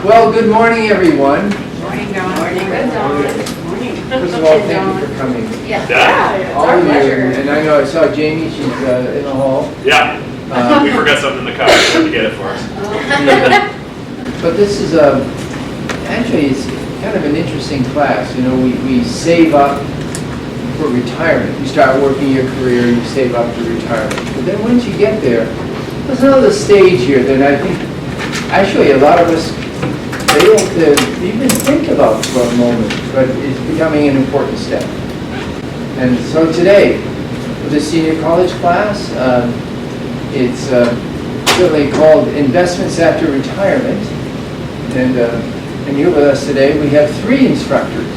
Well, good morning, everyone. Morning, Dawn. Morning, Dawn. Morning. First of all, thank you for coming. Yeah, it's All our of you, pleasure. and I know I saw Jamie, she's in the hall. Yeah, we forgot something in the car, so to get it for us. But this is actually it's kind of an interesting class. You know, we save up for retirement. You start working your career, you save up for retirement. But then once you get there, there's another stage here that I think actually a lot of us fail to even think about for a moment, but it's becoming an important step. And so today, with the senior college class, it's certainly called Investments After Retirement. And here with us today, we have 3 instructors.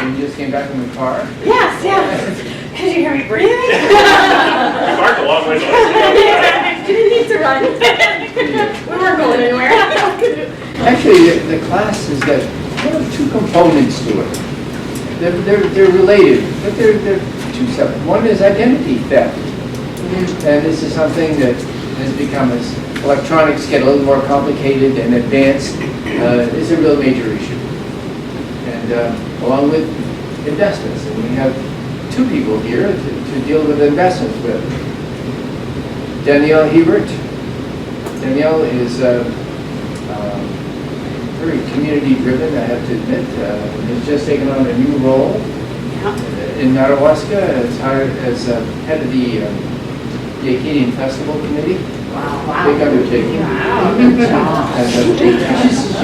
You just came back from the car? Yes, yes. Could you hear me breathing? We parked a long ways away. Didn't need to run. We weren't going anywhere. Actually, the class has got kind of 2 components to it. They're related, but they're 2 separate. One is identity theft. And this is something that has become, as electronics get a little more complicated and advanced, is a real major issue. And along with investments, and we have 2 people here to deal with investments with. Danielle Hebert. Danielle is very community driven, I have to admit. Has just taken on a new role in Madawaska as head of the Acadian Festival Committee. Wow. Big undertaking. Wow, good job. And,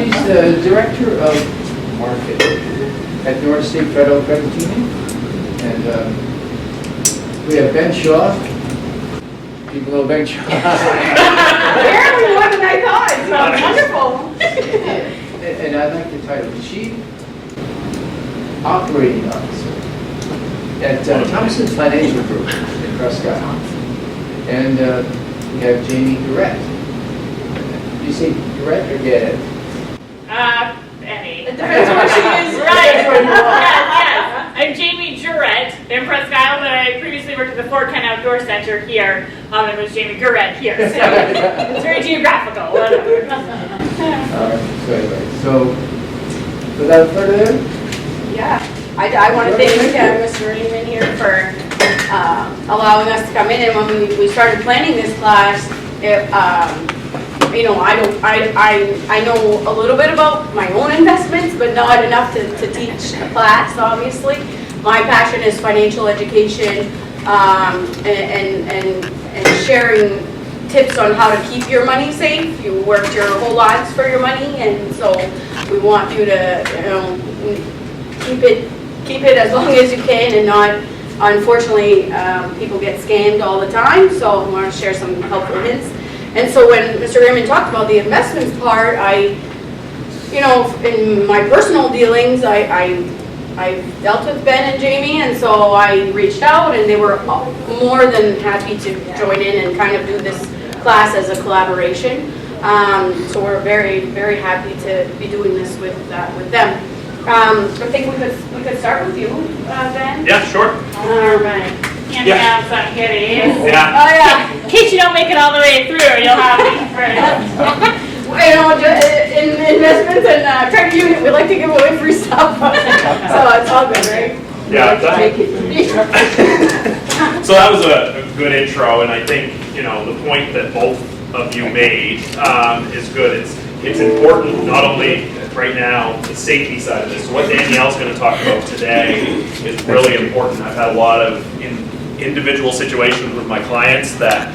she's the director of marketing at North State Federal Credit Union. And we have Ben Shaw. People know Ben Shaw. Apparently more than I thought, so wonderful. And I like the title, Chief Operating Officer at Thompson Financial Group in Prescott. And we have Jamie Garrett. Do you say Garrett or Garrett? Any. It depends what she is. Right. Yes. I'm Jamie Jurett in Presque Isle, but I previously worked at the Fort Kent Outdoor Center here. It was Jamie Garrett here. So it's very geographical. Whatever. So anyway, so without further ado, Yeah, I want to thank Mr. Raymond here for allowing us to come in. And when we started planning this class, you know, I know a little bit about my own investments, but not enough to teach the class. Obviously, my passion is financial education and sharing tips on how to keep your money safe. You worked your whole lives for your money, and so we want you to, you know, keep it as long as you can, and not. Unfortunately, people get scammed all the time. So I want to share some helpful hints. And so when Mr. Raymond talked about the investments part, you know, in my personal dealings, I dealt with Ben and Jamie, and so I reached out, and they were more than happy to join in and kind of do this class as a collaboration. So we're very, very happy to be doing this with them. I think we could start with you, Ben. Yeah, sure. All right. Hand me out some kitties. Yeah. Oh yeah. In case you don't make it all the way through, you'll have these first. You know, in investments and credit union, we like to give away free stuff. So it's all good, right? Yeah, That, So that was a good intro, and I think, you know, the point that both of you made is good. It's important, not only right now, the safety side of this. So what Danielle's going to talk about today is really important. I've had a lot of individual situations with my clients that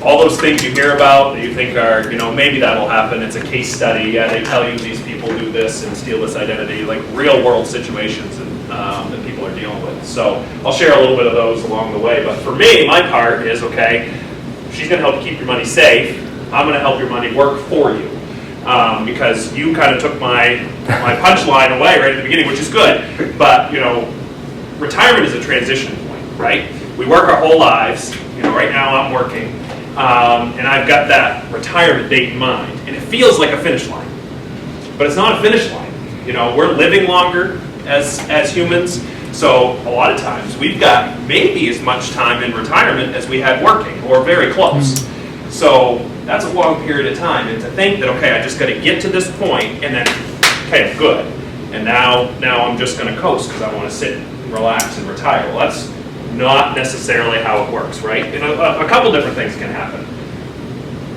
all those things you hear about that you think are, you know, maybe that'll happen. It's a case study. Yeah, they tell you these people do this and steal this identity, like real world situations that people are dealing with. So I'll share a little bit of those along the way. But for me, my part is, okay, she's going to help keep your money safe. I'm going to help your money work for you. Because you kind of took my punchline away right at the beginning, which is good. But, you know, retirement is a transition point, right? We work our whole lives. You know, right now I'm working, and I've got that retirement date in mind, and it feels like a finish line, but it's not a finish line. You know, we're living longer as humans, so a lot of times we've got maybe as much time in retirement as we had working, or very close. So That's a long period of time. And to think that, okay, I just got to get to this point and then, okay, I'm good. And now I'm just going to coast because I want to sit and relax and retire. Well, that's not necessarily how it works, right? And a couple different things can happen.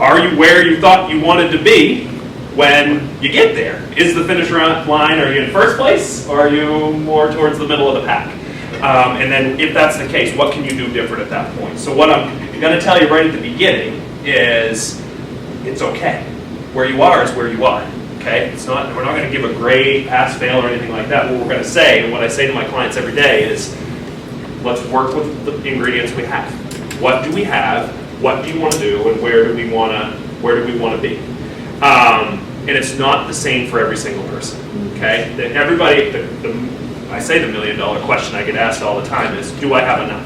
Are you where you thought you wanted to be when you get there? Is the finish line, are you in first place, or are you more towards the middle of the pack? And then if that's the case, what can you do different at that point? So what I'm going to tell you right at the beginning is it's okay. Where you are is where you are. Okay? We're not going to give a grade, pass, fail, or anything like that. What we're going to say, and what I say to my clients every day is, let's work with the ingredients we have. What do we have? What do you want to do? And where do we want to be? And it's not the same for every single person. Okay? Everybody, I say the $1 million question I get asked all the time is, do I have enough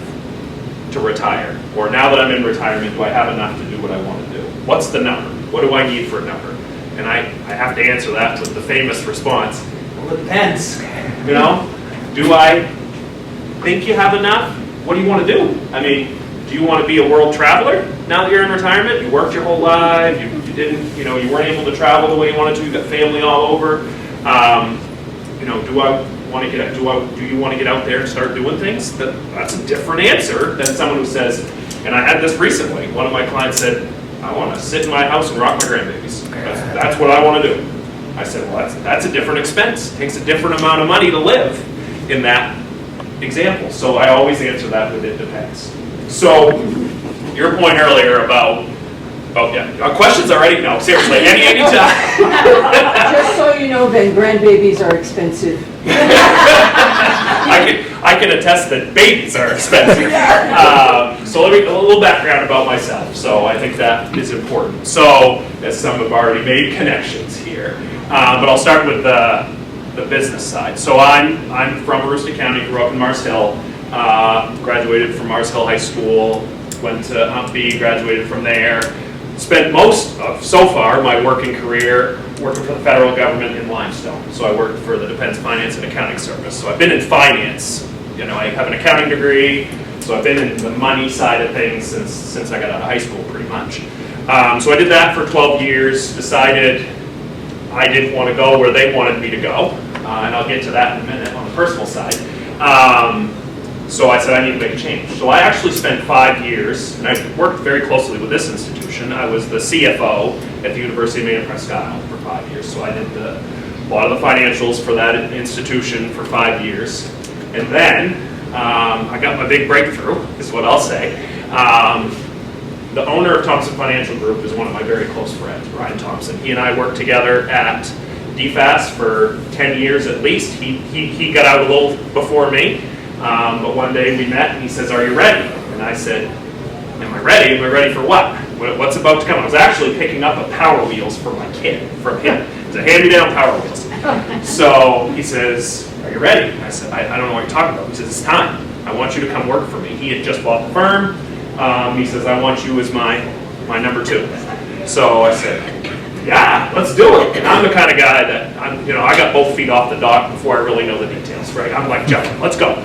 to retire? Or now that I'm in retirement, do I have enough to do what I want to do? What's the number? What do I need for a number? And I have to answer that with the famous response, well, it depends. You know? Do I think you have enough? What do you want to do? I mean, do you want to be a world traveler now that you're in retirement? You worked your whole life, you weren't able to travel the way you wanted to, you got family all over. Do you want to get out there and start doing things? That's a different answer than someone who says, and I had this recently, one of my clients said, I want to sit in my house and rock my grandbabies. That's what I want to do. I said, well, that's a different expense. It takes a different amount of money to live in that example. So I always answer that with it depends. So your point earlier about questions already? No, seriously, any time. Just so you know, Ben, grandbabies are expensive. I can attest that babies are expensive. So let me a little background about myself. So I think that is important. So as some have already made connections here, but I'll start with the business side. So I'm from Aroostook County, grew up in Mars Hill, graduated from Mars Hill High School, went to Umpby, graduated from there. Spent most of, so far, my working career working for the federal government in Limestone. So I worked for the Defense Finance and Accounting Service. So I've been in finance. I have an accounting degree, so I've been in the money side of things since I got out of high school, pretty much. So I did that for 12 years, decided I didn't want to go where they wanted me to go, and I'll get to that in a minute on the personal side. So I said I need to make a change. So I actually spent 5 years, and I worked very closely with this institution. I was the CFO at the University of Maine Presque Isle for 5 years. So I did a lot of the financials for that institution for 5 years. And then I got my big breakthrough, is what I'll say. The owner of Thompson Financial Group is one of my very close friends, Brian Thompson. He and I worked together at DFAS for 10 years at least. He got out a little before me. But one day we met and he says, are you ready? And I said, am I ready? Am I ready for what? What's about to come? I was actually picking up a Power Wheels for my kid from him. It's a hand-me-down Power Wheels. So he says, are you ready? I said, I don't know what you're talking about. He says, it's time. I want you to come work for me. He had just bought the firm. He says, I want you as my number 2. So I said, yeah, let's do it. And I'm the kind of guy that, I got both feet off the dock before I really know the details, right? I'm like, Jeff, let's go.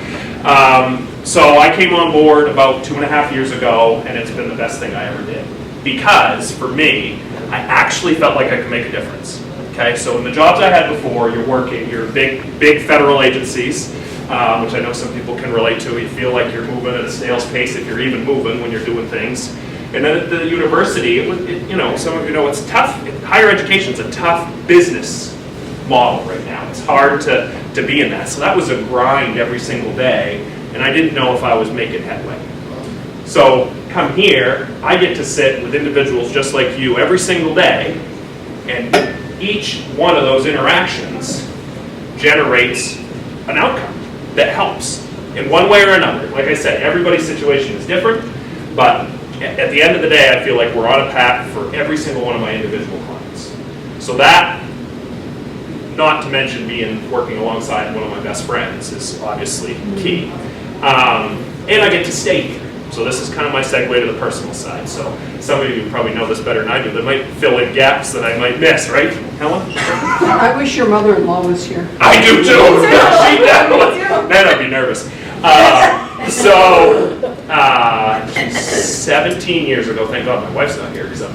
So I came on board about 2.5 years ago, and it's been the best thing I ever did. Because, for me, I actually felt like I could make a difference. Okay, so in the jobs I had before, you're big federal agencies, which I know some people can relate to. You feel like you're moving at a snail's pace if you're even moving when you're doing things. And then at the university, some of you know it's tough. Higher education is a tough business model right now. It's hard to be in that. So that was a grind every single day, and I didn't know if I was making headway. So come here, I get to sit with individuals just like you every single day, and each one of those interactions generates an outcome that helps in one way or another. Like I said, everybody's situation is different, but at the end of the day, I feel like we're on a path for every single one of my individual clients. So that, not to mention working alongside one of my best friends, is obviously key. And I get to stay here. So this is kind of my segue to the personal side. So some of you probably know this better than I do. That might fill in gaps that I might miss, right, Helen? I wish your mother-in-law was here. I do too. She definitely. Man, I'd be nervous. So 17 years ago, thank God my wife's not here because I'm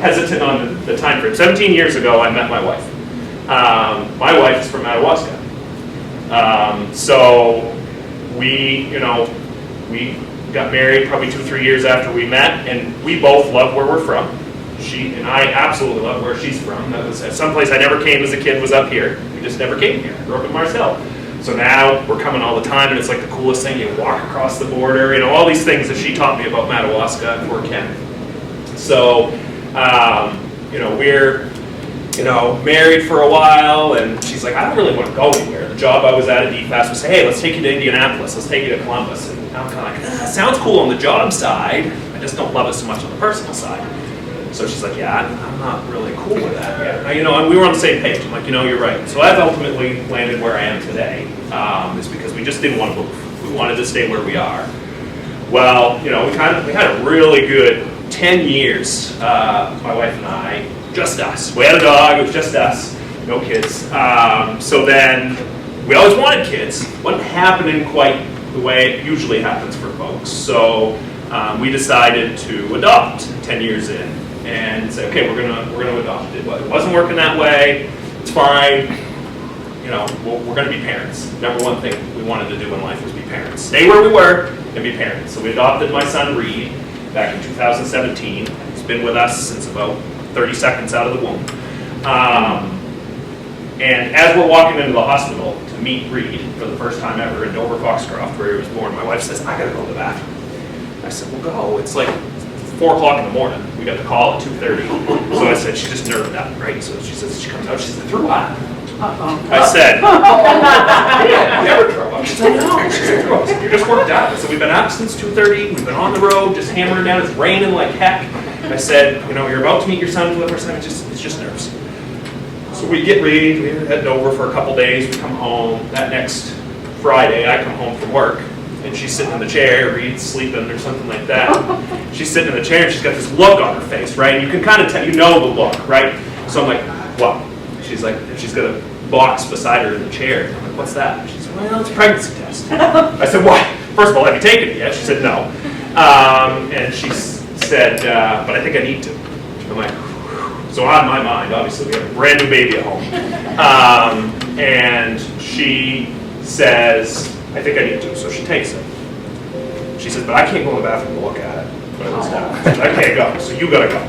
hesitant on the time frame. 17 years ago, I met my wife. My wife is from Madawaska. So we got married probably 2-3 years after we met, and we both love where we're from. She and I absolutely love where she's from. That was someplace I never came as a kid, was up here. We just never came here. I grew up in Marcel. So now we're coming all the time, and it's like the coolest thing. You walk across the border, all these things that she taught me about Madawaska and Fort Kent. So, we're, married for a while, and she's like, I don't really want to go anywhere. The job I was at DFAS was say, hey, let's take you to Indianapolis, let's take you to Columbus. And I'm kind of like, sounds cool on the job side, I just don't love it so much on the personal side. So she's like, yeah, I'm not really cool with that yet. And we were on the same page. I'm like, you're right. So I've ultimately landed where I am today, is because we just didn't want to move. We wanted to stay where we are. Well, we had a really good 10 years, my wife and I, just us. We had a dog, it was just us, no kids. So then, we always wanted kids. Wasn't happening quite the way it usually happens for folks. So we decided to adopt 10 years in. And say, okay, we're gonna adopt it. But it wasn't working that way. It's fine. We're gonna be parents. Number one thing we wanted to do in life was be parents. Stay where we were and be parents. So we adopted my son Reed back in 2017. He's been with us since about 30 seconds out of the womb. And as we're walking into the hospital to meet Reed for the first time ever in Dover Foxcroft, where he was born, my wife says, I gotta go to the bathroom. I said, well, go. It's like 4 o'clock in the morning. We got the call at 2:30. So I said, she's just nerved out, right? So she says, she comes out, she said, threw up. I said, you never throw up. She said, no. She said, throw up. I said, you're just worked out. I said, we've been out since 2:30. We've been on the road, just hammering down. It's raining like heck. I said, you're about to meet your son for the first time. It's just nerves. So we get Reed. We're heading over for a couple days. We come home. That next Friday, I come home from work. And she's sitting in the chair, Reed's sleeping or something like that. She's sitting in the chair and she's got this look on her face, right? And you can kind of tell, the look, right? So I'm like, what? She's like, she's got a box beside her in the chair. I'm like, what's that? She said, well, it's a pregnancy test. I said, what? First of all, have you taken it yet? She said, no. And she said, but I think I need to. I'm like, whew. So on my mind, obviously, we have a brand new baby at home. And she says, I think I need to, so she takes it. She says, but I can't go in the bathroom to look at it when it was down. I said, I can't go, so you gotta go.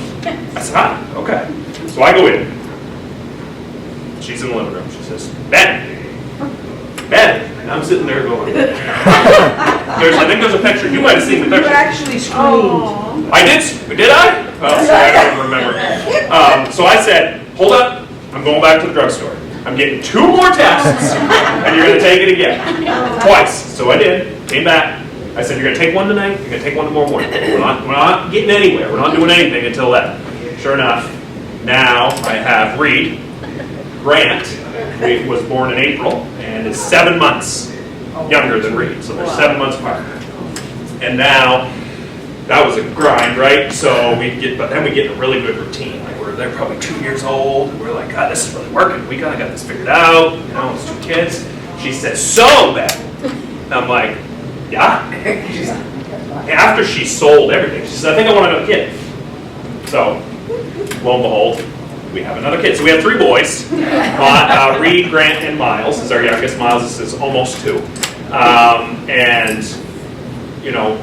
I said, okay. So I go in. She's in the living room. She says, Ben. And I'm sitting there going, I think there's a picture. You might have seen the picture. You actually screamed. I did? Did I? Oh, sorry, I don't remember. So I said, hold up. I'm going back to the drugstore. I'm getting 2 more tests, and you're going to take it again. Twice. So I did. Came back. I said, you're going to take one tonight, you're going to take one tomorrow morning. We're not getting anywhere. We're not doing anything until then. Sure enough, now I have Reed. Grant was born in April, and is 7 months younger than Reed. So they're 7 months apart. And now, that was a grind, right? So but then we get in a really good routine. They're probably 2 years old. We're like, God, this is really working. We kind of got this figured out. It's 2 kids. She says, so Ben. I'm like, yeah. After she sold everything, she says, I think I want another kid. So, lo and behold, we have another kid. So we have 3 boys. Reed, Grant, and Miles is our youngest. Miles is almost 2. And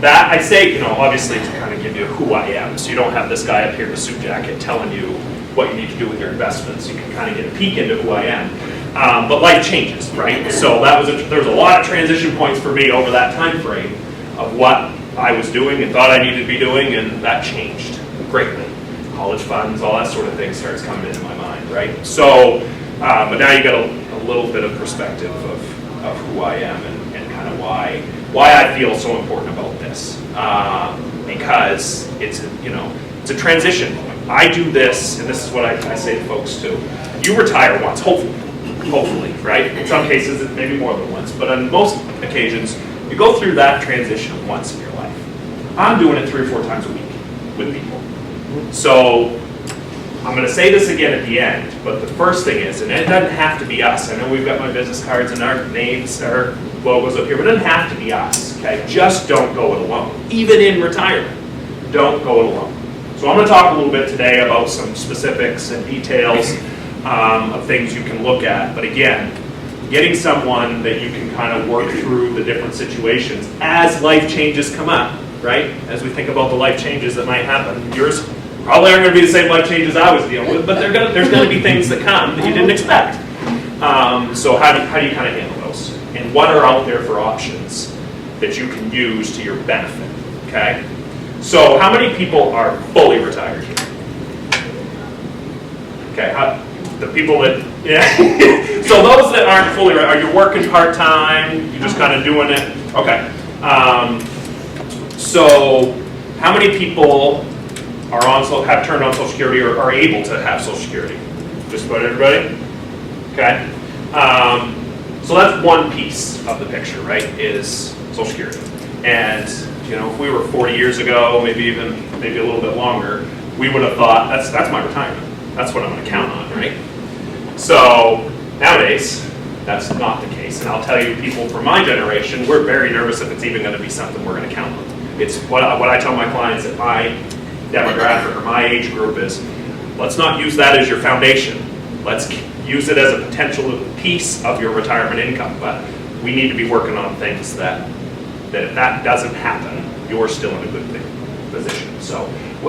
that I say, obviously to kind of give you who I am. So you don't have this guy up here in a suit jacket telling you what you need to do with your investments. You can kind of get a peek into who I am. But life changes, right? So there was a lot of transition points for me over that time frame of what I was doing and thought I needed to be doing, and that changed greatly. College funds, all that sort of thing starts coming into my mind, right? So, but now you got a little bit of perspective of who I am and kind of why I feel so important about this, because it's a transition point. I do this, and this is what I say to folks too. You retire once, hopefully, right? In some cases, it may be more than once, but on most occasions, you go through that transition once in your life. I'm doing it 3 or 4 times a week with people. So I'm going to say this again at the end, but the first thing is, and it doesn't have to be us. I know we've got my business cards and our names, our logos up here, but it doesn't have to be us, okay? Just don't go it alone. Even in retirement, don't go it alone. So I'm going to talk a little bit today about some specifics and details of things you can look at. But again, getting someone that you can kind of work through the different situations as life changes come up, right? As we think about the life changes that might happen. Yours probably aren't going to be the same life changes I was dealing with, but there's going to be things that come that you didn't expect. So how do you kind of handle those? And what are out there for options that you can use to your benefit, okay? So how many people are fully retired here? Okay, the people that, yeah. So those that aren't fully, are you working part-time? You just kind of doing it? Okay. So how many people are have turned on Social Security or are able to have Social Security? Just about everybody? Okay. So that's one piece of the picture, right, is Social Security. And, you know, if we were 40 years ago, maybe a little bit longer, we would have thought, that's my retirement. That's what I'm going to count on, right? So nowadays, that's not the case. And I'll tell you, people from my generation, we're very nervous if it's even going to be something we're going to count on. It's what I tell my clients at my demographic or my age group is, let's not use that as your foundation. Let's use it as a potential piece of your retirement income. But we need to be working on things that if that doesn't happen, you're still in a good position. So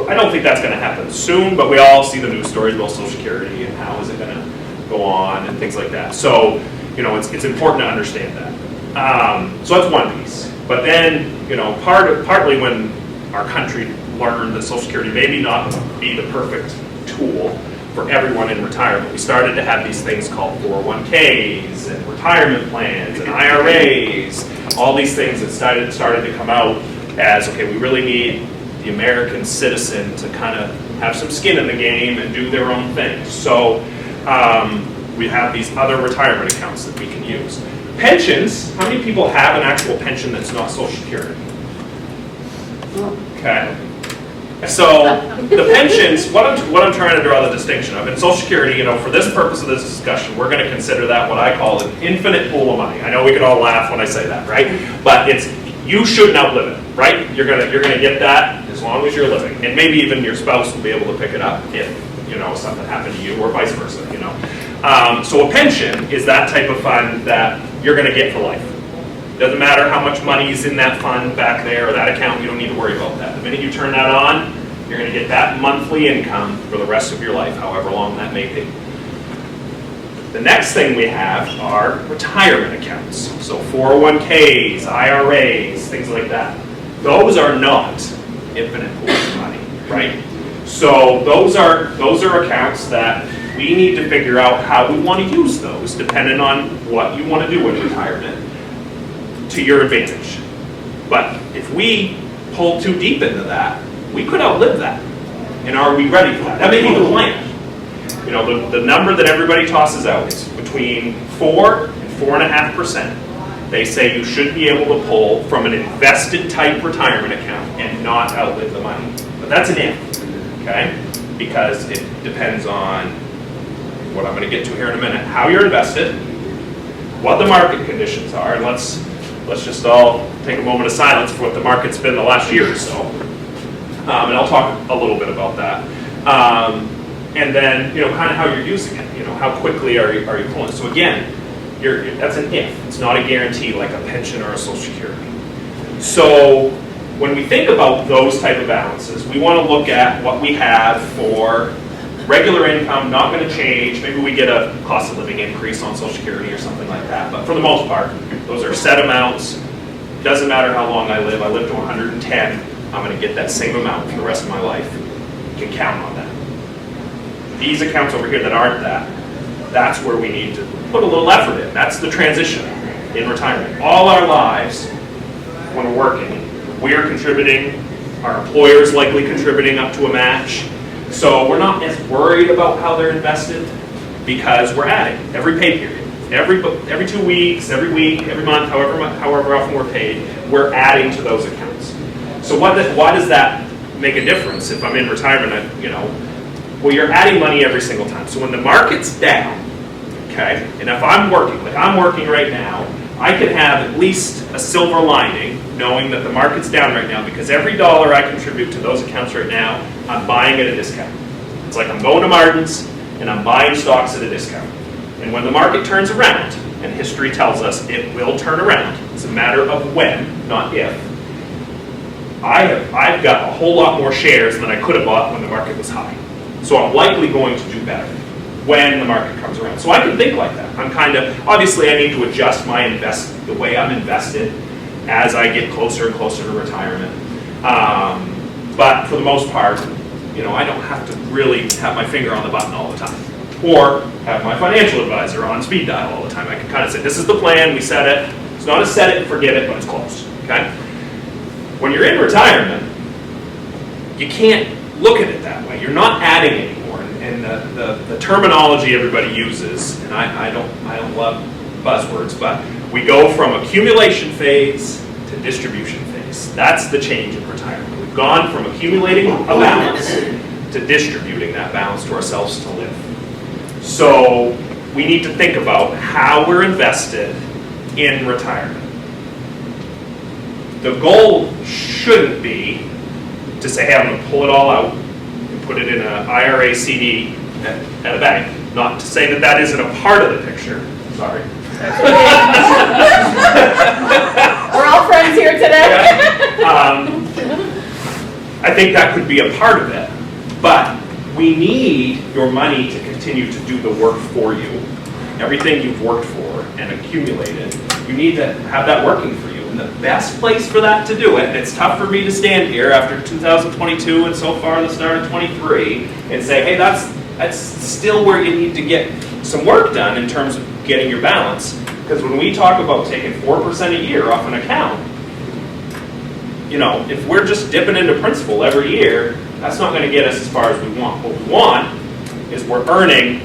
I don't think that's going to happen soon, but we all see the news stories about Social Security and how is it going to go on and things like that. So, you know, it's important to understand that. So that's one piece. But then, you know, partly when our country learned that Social Security maybe not be the perfect tool for everyone in retirement, we started to have these things called 401ks and retirement plans and IRAs, all these things that started to come out as, okay, we really need the American citizen to kind of have some skin in the game and do their own thing. So we have these other retirement accounts that we can use. Pensions, how many people have an actual pension that's not Social Security? Okay. So the pensions, what I'm trying to draw the distinction of, in Social Security, you know, for this purpose of this discussion, we're going to consider that what I call an infinite pool of money. I know we can all laugh when I say that, right? But you shouldn't outlive it, right? You're gonna get that as long as you're living, and maybe even your spouse will be able to pick it up if, you know, something happened to you, or vice versa, you know. So a pension is that type of fund that you're going to get for life. Doesn't matter how much money is in that fund back there or that account, you don't need to worry about that. The minute you turn that on, you're going to get that monthly income for the rest of your life, however long that may be. The next thing we have are retirement accounts. So 401ks, IRAs, things like that. Those are not infinite pools of money, right? So those are accounts that we need to figure out how we want to use those, depending on what you want to do in retirement, to your advantage. But if we pull too deep into that, we could outlive that. And are we ready for that? That may be the plan. You know, the number that everybody tosses out is between 4 and 4.5%. They say you should be able to pull from an invested type retirement account and not outlive the money. But that's an if, okay? Because it depends on what I'm going to get to here in a minute, how you're invested, what the market conditions are, and let's just all take a moment of silence for what the market's been the last year or so. And I'll talk a little bit about that. And then, you know, kind of how you're using it. You know, how quickly are you pulling? So again, that's an if. It's not a guarantee like a pension or a Social Security. So when we think about those type of balances, we want to look at what we have for regular income, not going to change. Maybe we get a cost of living increase on Social Security or something like that. But for the most part, those are set amounts. It doesn't matter how long I live. I live to 110. I'm going to get that same amount for the rest of my life. You can count on that. These accounts over here that aren't that, that's where we need to put a little effort in. That's the transition in retirement. All our lives, when we're working, we are contributing. Our employer's likely contributing up to a match. So we're not as worried about how they're invested because we're adding every pay period. Every 2 weeks, every week, every month, however often we're paid, we're adding to those accounts. So why does that make a difference if I'm in retirement? Well, you're adding money every single time. So when the market's down, okay, and if I'm working, like I'm working right now, I can have at least a silver lining knowing that the market's down right now, because every dollar I contribute to those accounts right now, I'm buying at a discount. It's like I'm going to Martin's and I'm buying stocks at a discount. And when the market turns around, and history tells us it will turn around, it's a matter of when, not if, I've got a whole lot more shares than I could have bought when the market was high. So I'm likely going to do better when the market comes around. So I can think like that. I'm kind of, obviously I need to adjust my the way I'm invested as I get closer and closer to retirement. But for the most part, I don't have to really have my finger on the button all the time, or have my financial advisor on speed dial all the time. I can kind of say, this is the plan, we set it. It's not a set it and forget it, but it's close, okay? When you're in retirement, you can't look at it that way. You're not adding anymore. And the terminology everybody uses, and I don't love buzzwords, but we go from accumulation phase to distribution phase. That's the change in retirement. We've gone from accumulating a balance to distributing that balance to ourselves to live. So we need to think about how we're invested in retirement. The goal shouldn't be to say, hey, I'm going to pull it all out and put it in an IRA CD at a bank. Not to say that that isn't a part of the picture. Sorry. We're all friends here today. I think that could be a part of it. But we need your money to continue to do the work for you. Everything you've worked for and accumulated, you need to have that working for you. And the best place for that to do it, and it's tough for me to stand here after 2022 and so far the start of 23 and say, hey, that's still where you need to get some work done in terms of getting your balance. Because when we talk about taking 4% a year off an account, if we're just dipping into principal every year, that's not going to get us as far as we want. What we want is we're earning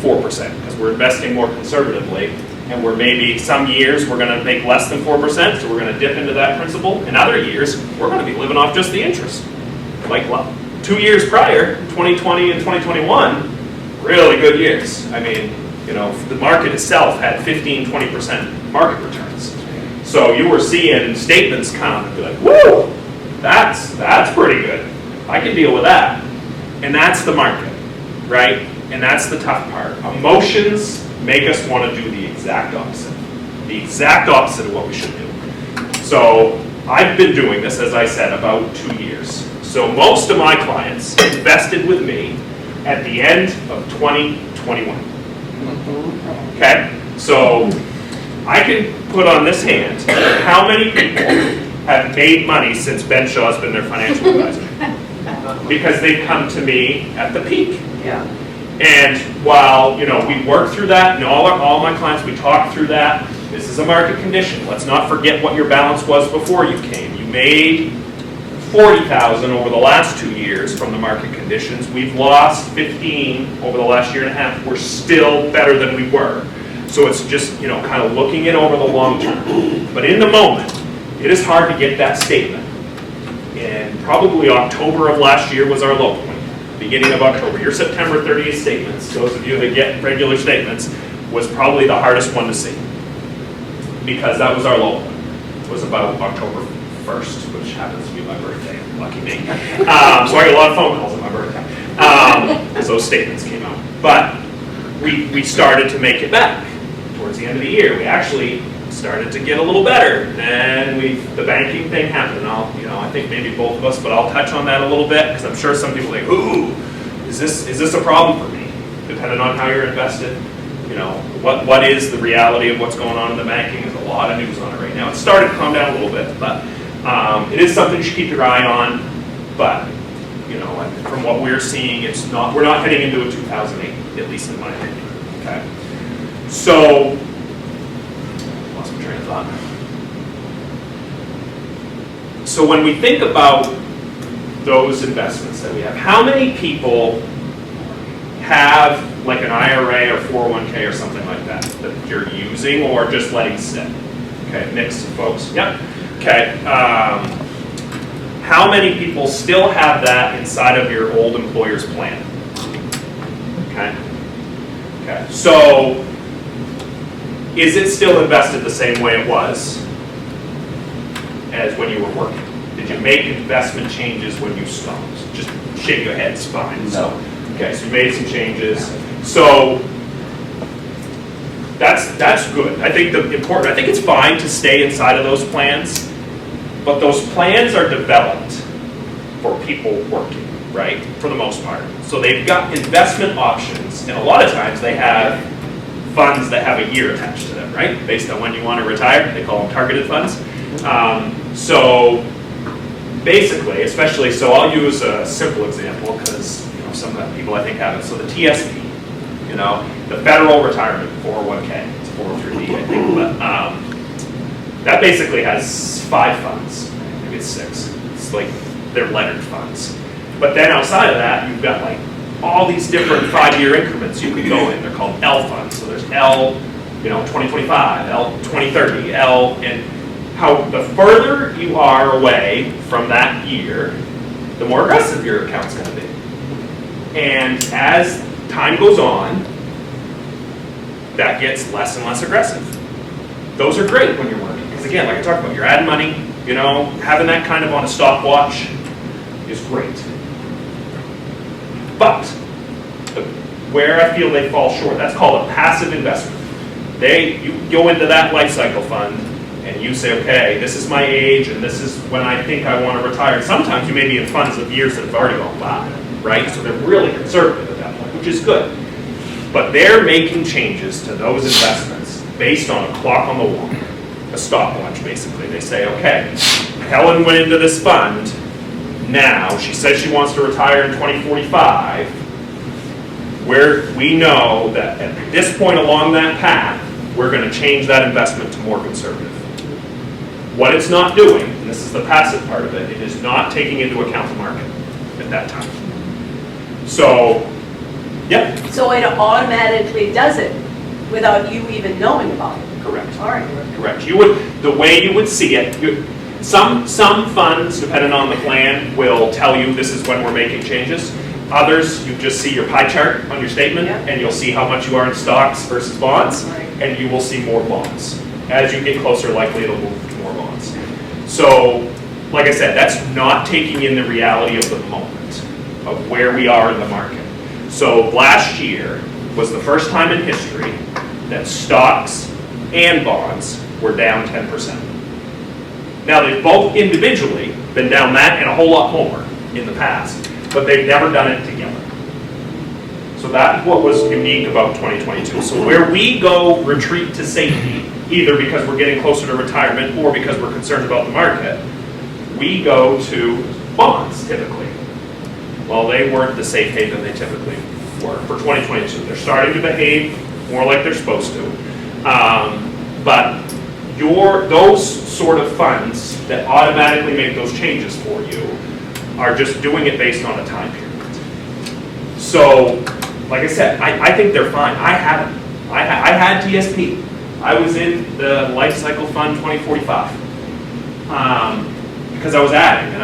4% because we're investing more conservatively. And we're maybe some years we're going to make less than 4%, so we're going to dip into that principal. In other years, we're going to be living off just the interest. Like 2 years prior, 2020 and 2021, really good years. I mean, the market itself had 15, 20% market returns. So you were seeing statements come and be like, woo, that's pretty good. I can deal with that. And that's the market, right? And that's the tough part. Emotions make us want to do the exact opposite of what we should do. So I've been doing this, as I said, about 2 years. So most of my clients invested with me at the end of 2021. Okay? So I can put on this hand how many people have made money since Ben Shaw's been their financial advisor. Because they've come to me at the peak. Yeah. And while we work through that, and all my clients, we talk through that. This is a market condition. Let's not forget what your balance was before you came. You made $40,000 over the last 2 years from the market conditions. We've lost 15 over the last year and a half. We're still better than we were. So it's just kind of looking it over the long term. But in the moment, it is hard to get that statement. And probably October of last year was our low point. Beginning of October. Your September 30th statements, those of you that get regular statements, was probably the hardest one to see. Because that was our low point. It was about October 1st, which happens to be my birthday. Lucky me. So I got a lot of phone calls on my birthday. As those statements came out. But we started to make it back towards the end of the year. We actually started to get a little better. And the banking thing happened. And I think maybe both of us, but I'll touch on that a little bit because I'm sure some people are like, ooh, is this a problem for me? Depending on how you're invested. What is the reality of what's going on in the banking? There's a lot of news on it right now. It's started to calm down a little bit, but it is something you should keep your eye on. But from what we're seeing, we're not heading into a 2008, at least in my opinion. Okay. So lost my train of thought. So when we think about those investments that we have, how many people have like an IRA or 401k or something like that you're using or just letting sit? Okay, mix of folks. Yep. Okay. How many people still have that inside of your old employer's plan? Okay. Okay. So is it still invested the same way it was? as when you were working? Did you make investment changes when you stopped? Just shake your head, it's fine. So, okay, so you made some changes. So that's good. I think I think it's fine to stay inside of those plans, but those plans are developed for people working, right? For the most part. So they've got investment options, and a lot of times they have funds that have a year attached to them, right? Based on when you want to retire, they call them targeted funds. So basically, especially, so I'll use a simple example because some of the people I think have it. So the TSP, the Federal Retirement 401k, it's 403b, I think, but that basically has 5 funds, maybe it's 6. It's like they're lettered funds. But then outside of that, you've got like all these different 5-year increments you can go in. They're called L funds. So there's L, 2025, L 2030, L, and how the further you are away from that year, the more aggressive your account's going to be. And as time goes on, that gets less and less aggressive. Those are great when you're working. Because again, like I talked about, you're adding money, having that kind of on a stopwatch is great. But where I feel they fall short, that's called a passive investment. You go into that life cycle fund and you say, okay, this is my age and this is when I think I want to retire. Sometimes you may be in funds of years that have already gone by, right? So they're really conservative at that point, which is good. But they're making changes to those investments based on a clock on the wall, a stopwatch basically. They say, okay, Helen went into this fund. Now, she says she wants to retire in 2045, where we know that at this point along that path, we're going to change that investment to more conservative. What it's not doing, and this is the passive part of it, it is not taking into account the market at that time. So, yep. So it automatically does it without you even knowing about it? Correct. All right. Correct. The way you would see it, some funds, depending on the plan, will tell you this is when we're making changes. Others, you just see your pie chart on your statement, and you'll see how much you are in stocks versus bonds, and you will see more bonds. As you get closer, likely it'll move to more bonds. So, like I said, that's not taking in the reality of the moment, of where we are in the market. So last year was the first time in history that stocks and bonds were down 10%. Now, they've both individually been down that and a whole lot more in the past, but they've never done it together. So that's what was unique about 2022. So where we go retreat to safety, either because we're getting closer to retirement or because we're concerned about the market, we go to bonds typically. Well, they weren't the safe haven they typically were for 2022. They're starting to behave more like they're supposed to. But those sort of funds that automatically make those changes for you are just doing it based on a time period. So, like I said, I think they're fine. I had them. I had TSP. I was in the Life Cycle Fund 2045 because I was adding, and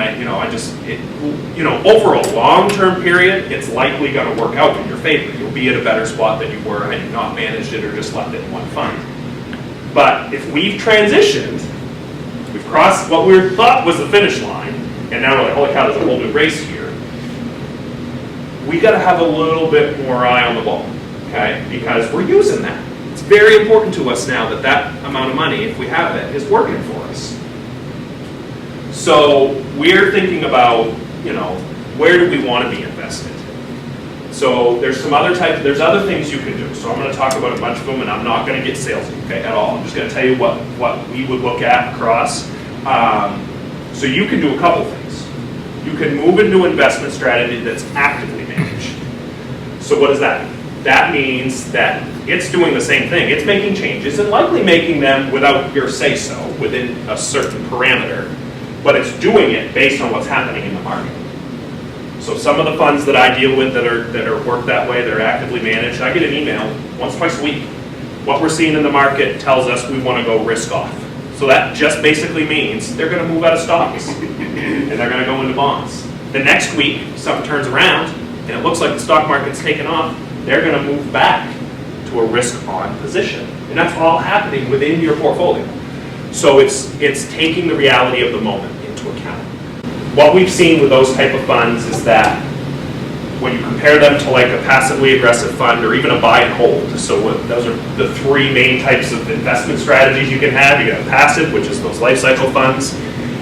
over a long-term period, it's likely going to work out in your favor. You'll be at a better spot than you were had you not managed it or just left it in one fund. But if we've transitioned, we've crossed what we thought was the finish line, and now we're like, holy cow, there's a whole new race here. We got to have a little bit more eye on the ball, okay? Because we're using that. It's very important to us now that amount of money, if we have it, is working for us. So we're thinking about, where do we want to be invested? So there's there's other things you can do. So I'm going to talk about a bunch of them, and I'm not going to get salesy, okay, at all. I'm just going to tell you what we would look at across. So you can do a couple things. You can move into an investment strategy that's actively managed. So what does that mean? That means that it's doing the same thing. It's making changes and likely making them without your say-so within a certain parameter, but it's doing it based on what's happening in the market. So some of the funds that I deal with that are work that way, they're actively managed. I get an email once, twice a week. What we're seeing in the market tells us we want to go risk off. So that just basically means they're going to move out of stocks and they're going to go into bonds. The next week, something turns around and it looks like the stock market's taken off. They're going to move back to a risk-on position. And that's all happening within your portfolio. So it's taking the reality of the moment into account. What we've seen with those type of funds is that when you compare them to like a passively aggressive fund or even a buy and hold, so those are the three main types of investment strategies you can have. You can have passive, which is those life cycle funds.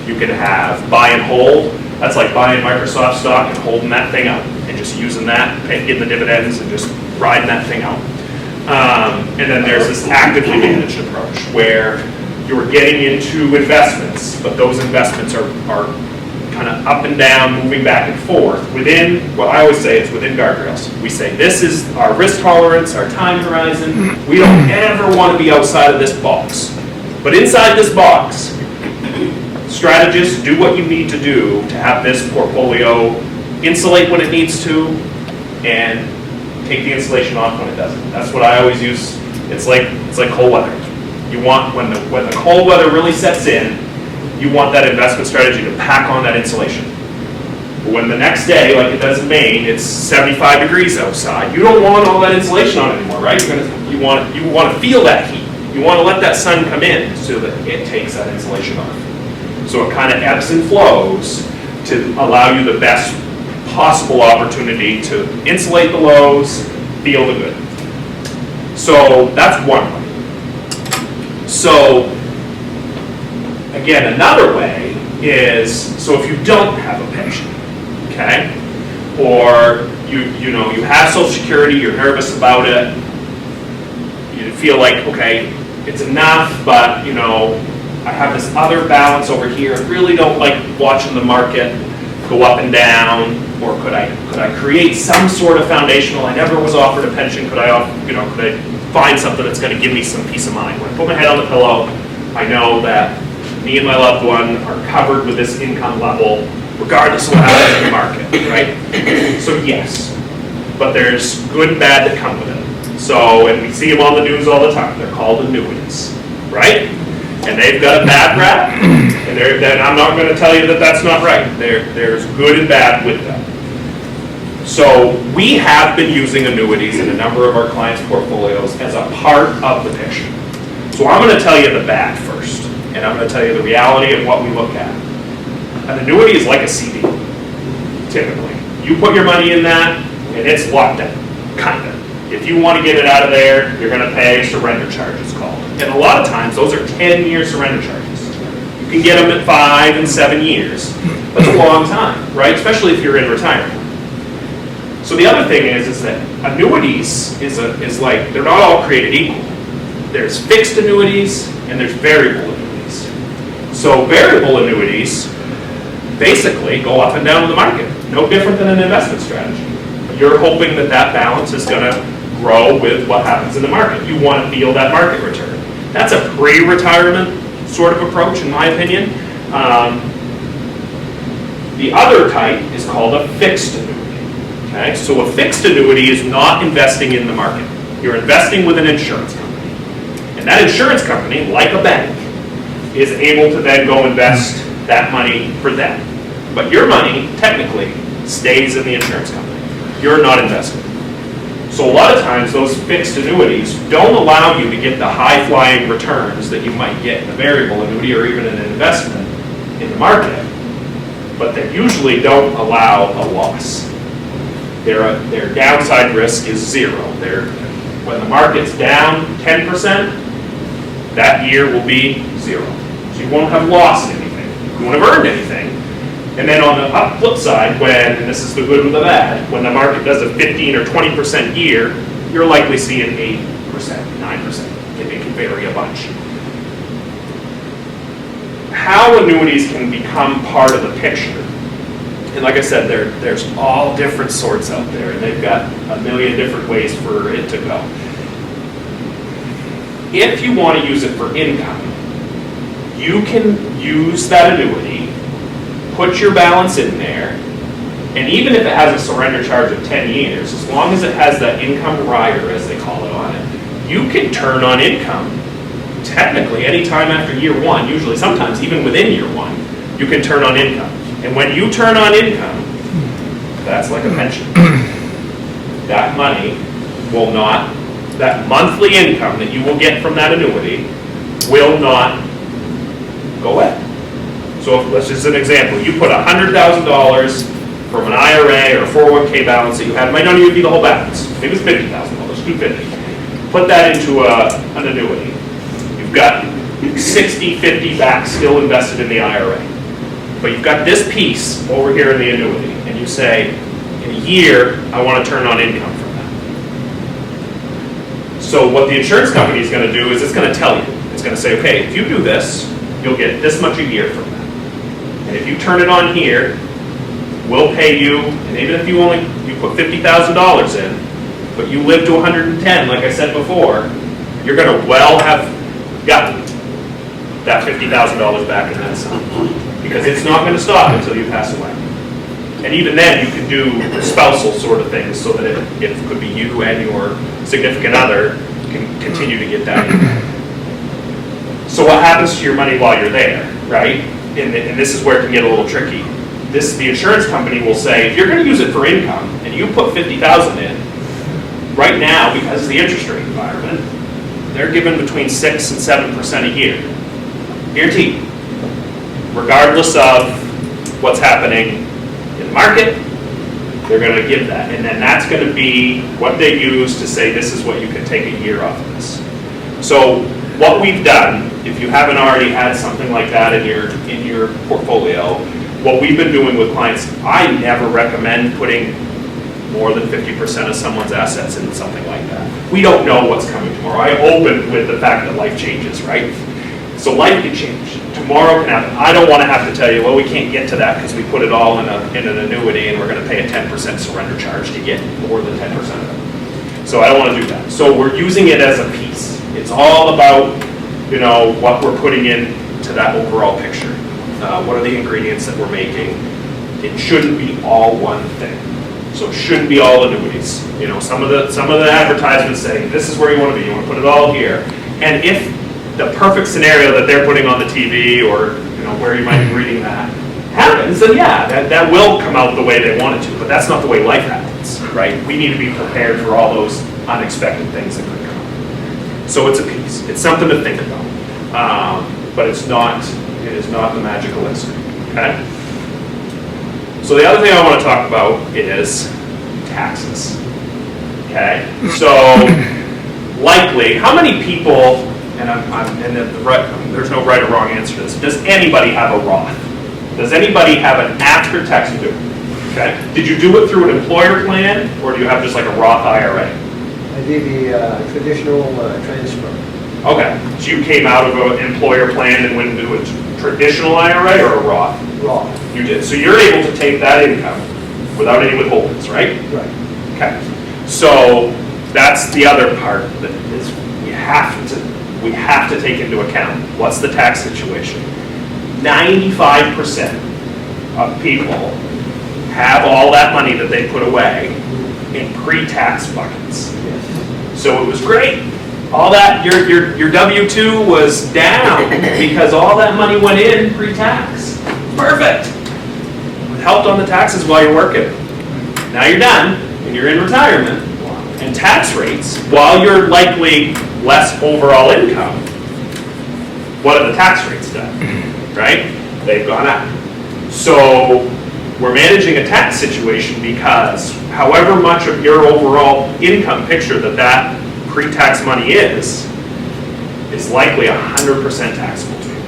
You can have buy and hold. That's like buying Microsoft stock and holding that thing out and just using that, getting the dividends and just riding that thing out. And then there's this actively managed approach where you're getting into investments, but those investments are kind of up and down, moving back and forth within, what I always say is within guardrails. We say this is our risk tolerance, our time horizon. We don't ever want to be outside of this box. But inside this box, strategists, do what you need to do to have this portfolio insulate when it needs to and take the insulation off when it doesn't. That's what I always use. It's like cold weather. You want, when the cold weather really sets in, you want that investment strategy to pack on that insulation. But when the next day, like it does in Maine, it's 75 degrees outside, you don't want all that insulation on anymore, right? You want to feel that heat. You want to let that sun come in so that it takes that insulation off. So it kind of ebbs and flows to allow you the best possible opportunity to insulate the lows, feel the good. So that's one way. So again, another way is, so if you don't have a pension, okay, or you know you have Social Security, you're nervous about it, you feel like, okay, it's enough, but you know, I have this other balance over here. I really don't like watching the market go up and down, or could I create some sort of foundational? I never was offered a pension. Could I find something that's going to give me some peace of mind? When I put my head on the pillow, I know that me and my loved one are covered with this income level, regardless of what happens in the market, right? So yes, but there's good and bad that come with it. So, and we see them on the news all the time. They're called annuities, right? And they've got a bad rap, and I'm not going to tell you that that's not right. There's good and bad with them. So we have been using annuities in a number of our clients' portfolios as a part of the picture. So I'm going to tell you the bad first, and I'm going to tell you the reality of what we look at. An annuity is like a CD, typically. You put your money in that, and it's locked in, kind of. If you want to get it out of there, you're going to pay surrender charge, it's called. And a lot of times, those are 10-year surrender charges. You can get them at 5 and 7 years. That's a long time, right? Especially if you're in retirement. So the other thing is that annuities is like, they're not all created equal. There's fixed annuities and there's variable annuities. So variable annuities basically go up and down in the market. No different than an investment strategy. You're hoping that that balance is going to grow with what happens in the market. You want to feel that market return. That's a pre-retirement sort of approach, in my opinion. The other type is called a fixed annuity. Okay? So a fixed annuity is not investing in the market. You're investing with an insurance company. And that insurance company, like a bank, is able to then go invest that money for them. But your money, technically, stays in the insurance company. You're not investing. So a lot of times those fixed annuities don't allow you to get the high-flying returns that you might get in a variable annuity or even in an investment in the market, but they usually don't allow a loss. Their downside risk is zero. When the market's down 10%, that year will be zero. So you won't have lost anything. You won't have earned anything. And then on the flip side, and this is the good and the bad, when the market does a 15 or 20% year, you're likely seeing 8%, 9%. It can vary a bunch. How annuities can become part of the picture. And like I said, there's all different sorts out there, and they've got a million different ways for it to go. If you want to use it for income, you can use that annuity, put your balance in there, and even if it has a surrender charge of 10 years, as long as it has that income rider, as they call it, on it, you can turn on income technically any time after year one, usually sometimes even within year one, you can turn on income. And when you turn on income, that's like a pension. That money will not, that monthly income that you will get from that annuity will not go away. So let's just an example, you put $100,000 from an IRA or a 401k balance that you had, it might not even be the whole balance, maybe it's $50,000, $250,000. Put that into an annuity. You've got 60-50 back still invested in the IRA. But you've got this piece over here in the annuity, and you say, in a year, I want to turn on income from that. So what the insurance company is going to do is it's going to tell you. It's going to say, okay, if you do this, you'll get this much a year from that. And if you turn it on here, we'll pay you, and even if you put $50,000 in, but you live to 110, like I said before, you're going to well have gotten that $50,000 back in that sum. Because it's not going to stop until you pass away. And even then, you can do spousal sort of things so that it could be you and your significant other can continue to get that income. So what happens to your money while you're there, right? And this is where it can get a little tricky. The insurance company will say, if you're going to use it for income and you put $50,000 in, right now, because of the interest rate environment, they're given between 6 and 7% a year. Guaranteed. Regardless of what's happening in the market, they're going to give that. And then that's going to be what they use to say this is what you can take a year off of this. So what we've done, if you haven't already had something like that in your portfolio, what we've been doing with clients, I never recommend putting more than 50% of someone's assets into something like that. We don't know what's coming tomorrow. I opened with the fact that life changes, right? So life can change. Tomorrow can happen. I don't want to have to tell you, well, we can't get to that because we put it all in an annuity and we're going to pay a 10% surrender charge to get more than 10% of it. So I don't want to do that. So we're using it as a piece. It's all about, what we're putting into that overall picture. What are the ingredients that we're making? It shouldn't be all one thing. So it shouldn't be all annuities. Some of the advertisements say, this is where you want to be. You want to put it all here. And if the perfect scenario that they're putting on the TV or where you might be reading that happens, then yeah, that will come out the way they want it to, but that's not the way life happens, right? We need to be prepared for all those unexpected things that could come. So it's a piece. It's something to think about, but it is not the magic elixir, okay? So the other thing I want to talk about is taxes, okay? So likely, how many people, there's no right or wrong answer to this. Does anybody have a Roth? Does anybody have an after-tax do? Okay. Did you do it through an employer plan, or do you have just like a Roth IRA? I did the traditional transfer. Okay. So you came out of an employer plan and went into a traditional IRA or a Roth? Roth. You did. So you're able to take that income without any withholdings, right? Right. Okay. So that's the other part that is we have to take into account. What's the tax situation? 95% of people have all that money that they put away in pre-tax buckets. Yes. So it was great. All that, your W-2 was down because all that money went in pre-tax. Perfect. It helped on the taxes while you're working. Now you're done and you're in retirement. And tax rates, while you're likely less overall income, what have the tax rates done, right? They've gone up. So we're managing a tax situation because however much of your overall income picture that pre-tax money is likely 100% taxable to you.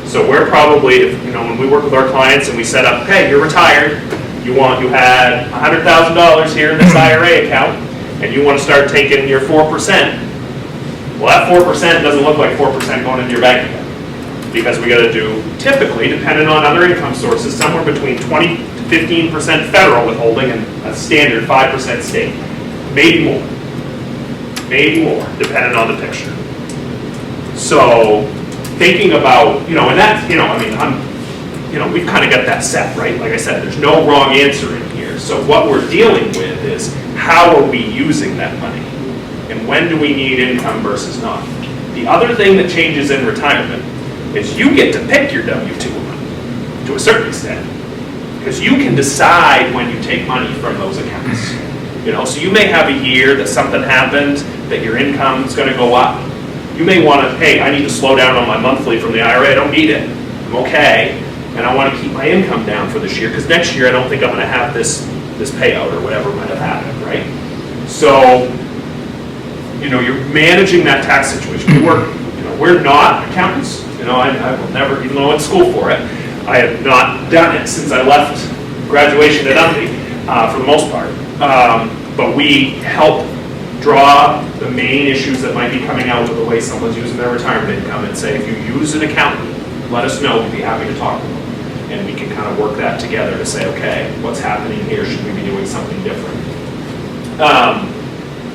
So we're probably, when we work with our clients and we set up, okay, you're retired, you had $100,000 here in this IRA account, and you want to start taking your 4%, well, that 4% doesn't look like 4% going into your bank account. Because we got to do, typically, depending on other income sources, somewhere between 20 to 15% federal withholding and a standard 5% state. Maybe more, depending on the picture. So, thinking about, and that's, we've kind of got that set, right? Like I said, there's no wrong answer in here. So what we're dealing with is, how are we using that money? And when do we need income versus not? The other thing that changes in retirement is you get to pick your W-2 money to a certain extent. Because you can decide when you take money from those accounts. So you may have a year that something happened, that your income is going to go up. You may want to, hey, I need to slow down on my monthly from the IRA. I don't need it. I'm okay. And I want to keep my income down for this year because next year I don't think I'm going to have this payout or whatever might have happened, right? So, you're managing that tax situation. We're not accountants. I will never, even though I went to school for it, I have not done it since I left graduation at Dundee, for the most part. But we help draw the main issues that might be coming out with the way someone's using their retirement income and say, if you use an accountant, let us know. We'd be happy to talk to them. And we can kind of work that together to say, okay, what's happening here? Should we be doing something different?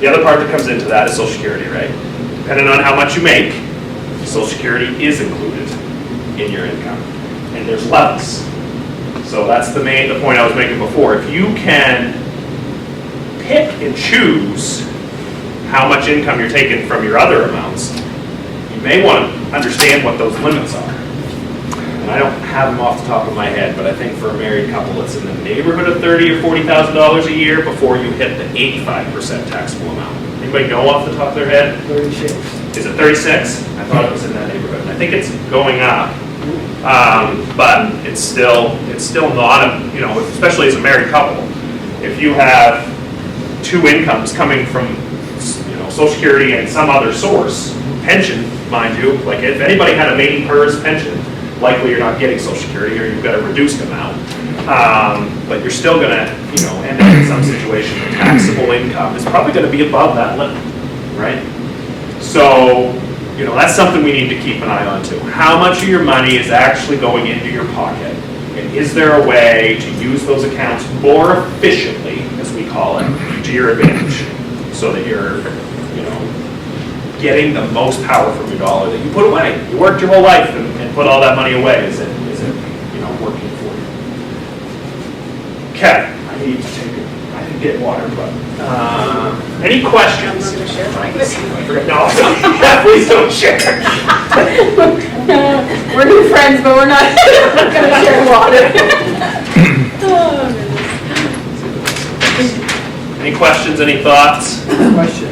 The other part that comes into that is Social Security, right? Depending on how much you make, Social Security is included in your income. And there's levels. So that's the point I was making before. If you can pick and choose how much income you're taking from your other amounts, you may want to understand what those limits are. And I don't have them off the top of my head, but I think for a married couple, it's in the neighborhood of $30,000 or $40,000 a year before you hit the 85% taxable amount. Anybody know off the top of their head? 36. Is it 36? I thought it was in that neighborhood. And I think it's going up, but it's still not especially as a married couple. If you have two incomes coming from Social Security and some other source, pension, mind you, like if anybody had a main PERS pension, likely you're not getting Social Security or you've got a reduced amount. But you're still going to, end up in some situation where taxable income is probably going to be above that limit, right? So, that's something we need to keep an eye on too. How much of your money is actually going into your pocket? And is there a way to use those accounts more efficiently, as we call it, to your advantage? So that you're, getting the most power from your dollar that you put away. You worked your whole life and put all that money away. Is it working for you? Okay, I need to I didn't get water, but any questions? I'm going to share mine. No, please don't share. We're new friends, but we're not going to share water. Any questions, any thoughts? Question.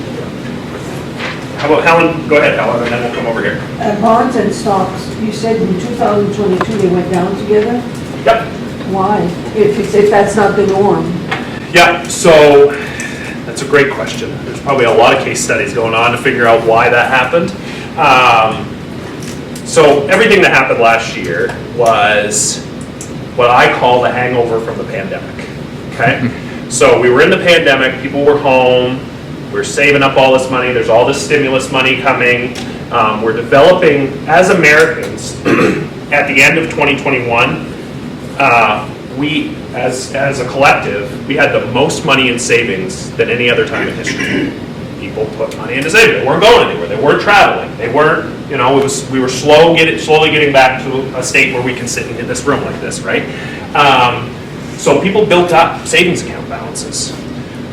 How about Helen? Go ahead, Helen, and then we'll come over here. Bonds and stocks, you said in 2022 they went down together? Yep. Why? If that's not the norm? Yeah, so that's a great question. There's probably a lot of case studies going on to figure out why that happened. So everything that happened last year was what I call the hangover from the pandemic, okay? So we were in the pandemic, people were home, we're saving up all this money, there's all this stimulus money coming. We're developing, as Americans, at the end of 2021, we, as a collective, we had the most money in savings than any other time in history. People put money into savings. They weren't going anywhere. They weren't traveling. They weren't, we were slowly getting back to a state where we can sit in this room like this, right? So people built up savings account balances.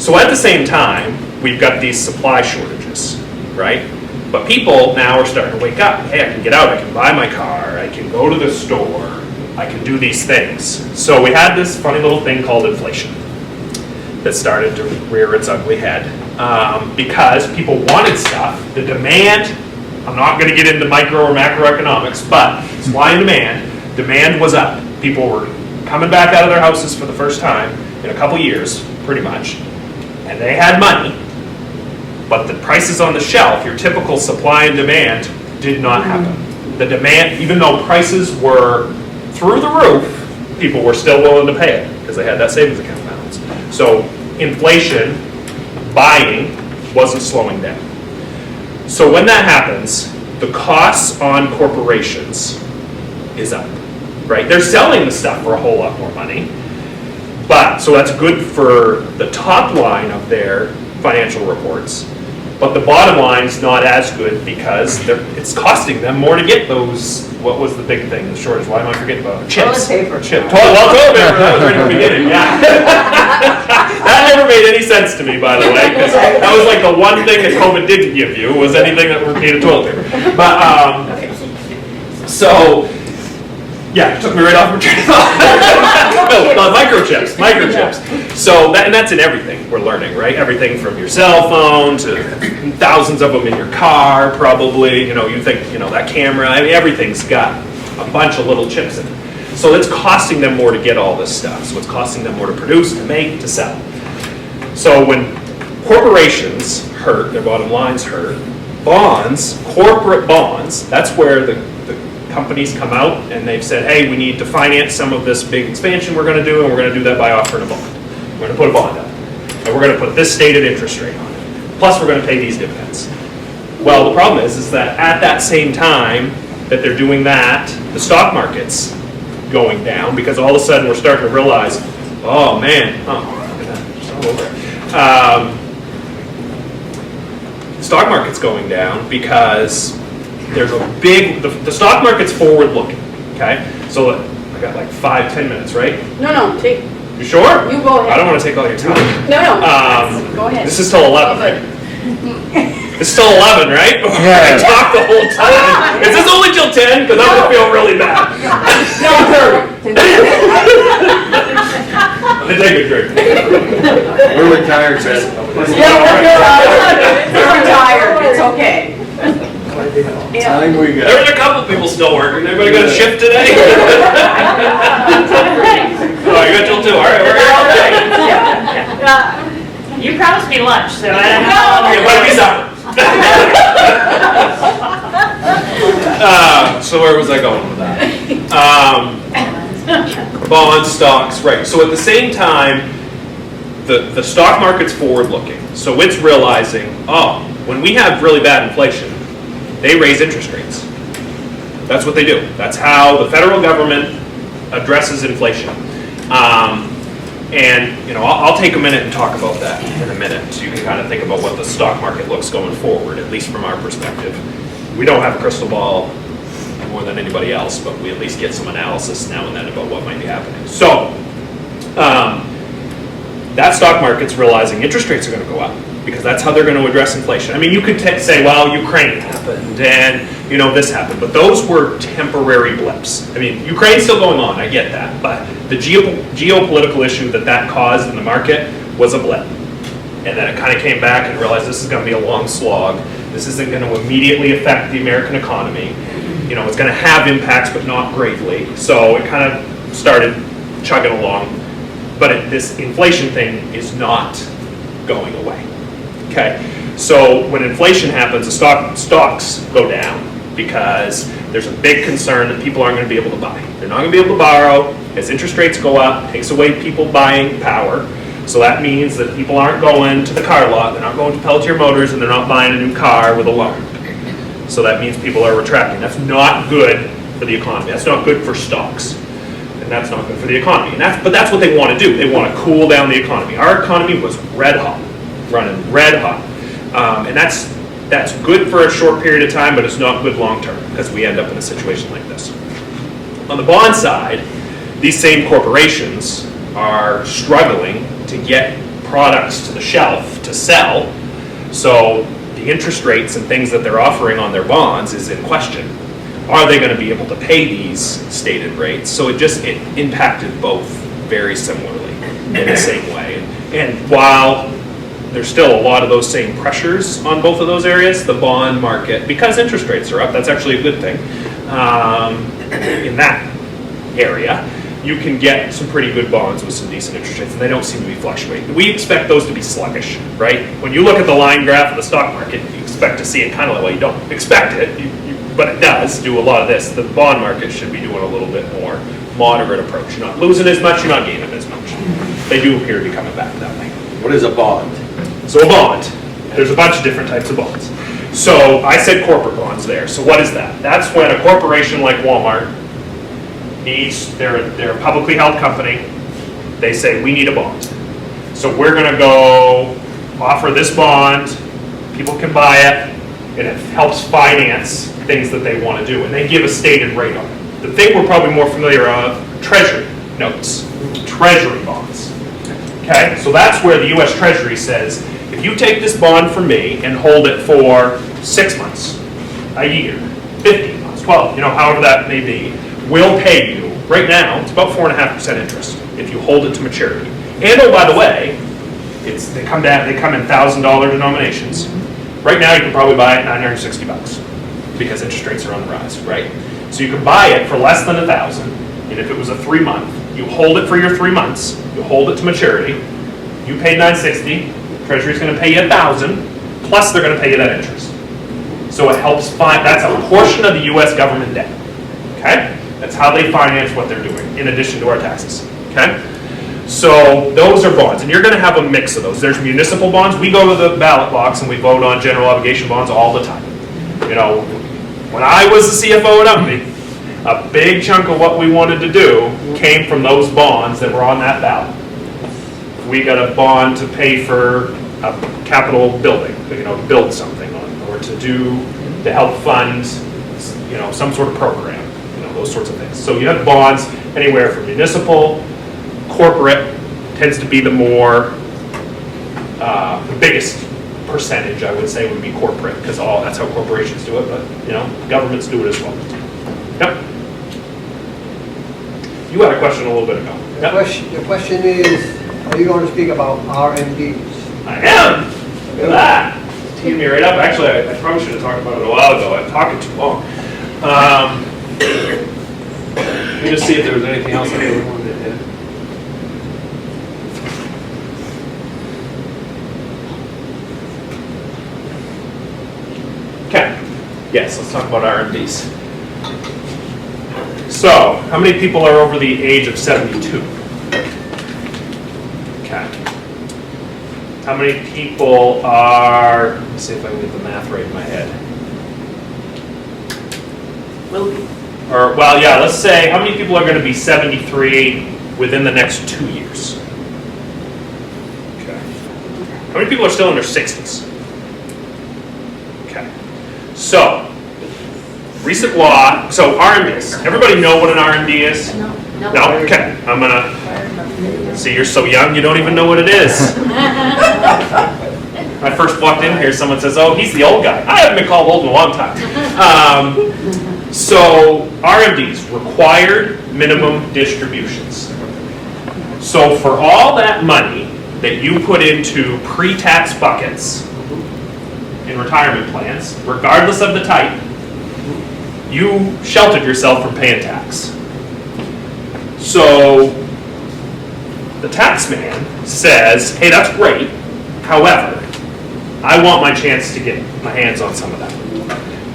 So at the same time, we've got these supply shortages, right? But people now are starting to wake up. Hey, I can get out, I can buy my car, I can go to the store, I can do these things. So we had this funny little thing called inflation that started to rear its ugly head because people wanted stuff. The demand, I'm not going to get into micro or macroeconomics, but supply and demand, demand was up. People were coming back out of their houses for the first time in a couple years, pretty much, and they had money. But the prices on the shelf, your typical supply and demand, did not happen. The demand, even though prices were through the roof, people were still willing to pay it because they had that savings account balance. So inflation, buying, wasn't slowing down. So when that happens, the costs on corporations is up, right? They're selling the stuff for a whole lot more money, but so that's good for the top line of their financial reports. But the bottom line's not as good because it's costing them more to get those, what was the big thing, the shortage, why am I forgetting about it? Chips. Toilet paper. Toilet paper, that was right at the beginning, yeah. That never made any sense to me, by the way, because that was like the one thing that COVID didn't give you, was anything that needed toilet paper. But, so, Yeah, it took me right off my train of thought. No, microchips. So and that's in everything we're learning, right? Everything from your cell phone to thousands of them in your car, probably. You think, that camera. I mean, everything's got a bunch of little chips in it. So it's costing them more to get all this stuff. So it's costing them more to produce, to make, to sell. So when corporations hurt, their bottom lines hurt, bonds, corporate bonds, that's where the companies come out and they've said, hey, we need to finance some of this big expansion we're going to do, and we're going to do that by offering a bond. We're going to put a bond up, and we're going to put this stated interest rate on it. Plus, we're going to pay these dividends. Well, the problem is that at that same time that they're doing that, the stock market's going down, because all of a sudden we're starting to realize, oh man, look at that, it's all over. The stock market's going down because there's a big, the stock market's forward looking, okay? So I got like 5-10 minutes, right? No, take, You sure? you go ahead. I don't want to take all your time. No, go ahead. This is till 11, right? It's still 11, right? Yeah. I talked the whole time. Is this only till 10? Because I'm going to feel really bad. Let me take a drink. We're retired, man. You're retired, it's okay. Time we There got. was a couple people still working. Everybody got a shift today? Oh, you got till 2. All right, we're here all day. You promised me lunch, so I don't know. It might be supper. So where was I going with that? Bonds, stocks, right. So at the same time, the stock market's forward looking. So it's realizing, when we have really bad inflation, they raise interest rates. That's what they do. That's how the federal government addresses inflation. And I'll take a minute and talk about that in a minute, so you can kind of think about what the stock market looks going forward, at least from our perspective. We don't have a crystal ball more than anybody else, but we at least get some analysis now and then about what might be happening. So that stock market's realizing interest rates are going to go up, because that's how they're going to address inflation. I mean, you could say, well, Ukraine happened and this happened, but those were temporary blips. I mean, Ukraine's still going on, I get that, but the geopolitical issue that caused in the market was a blip. And then it kind of came back and realized this is going to be a long slog. This isn't going to immediately affect the American economy. It's going to have impacts, but not greatly. So it kind of started chugging along. But this inflation thing is not going away. Okay, so when inflation happens, the stocks go down because there's a big concern that people aren't going to be able to buy. They're not going to be able to borrow. As interest rates go up, it takes away people buying power. So that means that people aren't going to the car lot, they're not going to Pelletier Motors, and they're not buying a new car with a loan. So that means people are retracting. That's not good for the economy. That's not good for stocks. And that's not good for the economy. But that's what they want to do. They want to cool down the economy. Our economy was red hot, running red hot. And that's good for a short period of time, but it's not good long term, because we end up in a situation like this. On the bond side, these same corporations are struggling to get products to the shelf to sell. So the interest rates and things that they're offering on their bonds is in question. Are they going to be able to pay these stated rates? So it impacted both very similarly in the same way. And while there's still a lot of those same pressures on both of those areas, the bond market, because interest rates are up, that's actually a good thing in that area. You can get some pretty good bonds with some decent interest rates, and they don't seem to be fluctuating. We expect those to be sluggish, right? When you look at the line graph of the stock market, you expect to see it kind of, well, you don't expect it, but it does do a lot of this. The bond market should be doing a little bit more moderate approach. You're not losing as much, you're not gaining as much. They do appear to be coming back that way. What is a bond? So a bond, there's a bunch of different types of bonds. So I said corporate bonds there. So what is that? That's when a corporation like Walmart needs, they're a publicly held company, they say, we need a bond. So we're going to go offer this bond, people can buy it, and it helps finance things that they want to do, and they give a stated rate on it. The thing we're probably more familiar of, treasury notes, treasury bonds. Okay, so that's where the U.S. Treasury says, if you take this bond from me and hold it for 6 months, a year, 15 months, 12, however that may be, we'll pay you Right now, it's about 4.5% interest if you hold it to maturity. And oh, by the way, they come in $1,000 denominations. Right now, you can probably buy it $960 because interest rates are on the rise, right? So you can buy it for less than $1,000, and if it was a 3-month, you hold it for your 3 months, you hold it to maturity, you pay $960, Treasury's going to pay you $1,000, plus they're going to pay you that interest. So it helps that's a portion of the U.S. government debt, okay? That's how they finance what they're doing, in addition to our taxes, okay? So those are bonds, and you're going to have a mix of those. There's municipal bonds. We go to the ballot box and we vote on general obligation bonds all the time. You know, when I was the CFO at Umby, a big chunk of what we wanted to do came from those bonds that were on that ballot. We got a bond to pay for a capital building, you know, to build something on, or to help fund, you know, some sort of program, you know, those sorts of things. So you have bonds anywhere from municipal, corporate tends to be the biggest percentage, I would say, would be corporate, because that's how corporations do it, but, you know, governments do it as well. Yep. You had a question a little bit ago. Yep. The question is, are you going to speak about RMDs? I am. Look at that. Teed me right up. Actually, I probably should have talked about it a while ago. I'm talking too long. Let me just see if there was anything else I really wanted to hit. Okay. Yes, let's talk about RMDs. So, how many people are over the age of 72? Okay. How many people are, let me see if I can get the math right in my head. Or, well, yeah, let's say, how many people are going to be 73 within the next 2 years? Okay. How many people are still in their 60s? Okay. So, recent law, so RMDs. Everybody know what an RMD is? No. No? Okay. I'm going to, see, you're so young, you don't even know what it is. When I first walked in here, someone says, oh, he's the old guy. I haven't been called old in a long time. So RMDs, required minimum distributions. So for all that money that you put into pre-tax buckets in retirement plans, regardless of the type, you sheltered yourself from paying tax. So the tax man says, hey, that's great. However, I want my chance to get my hands on some of that.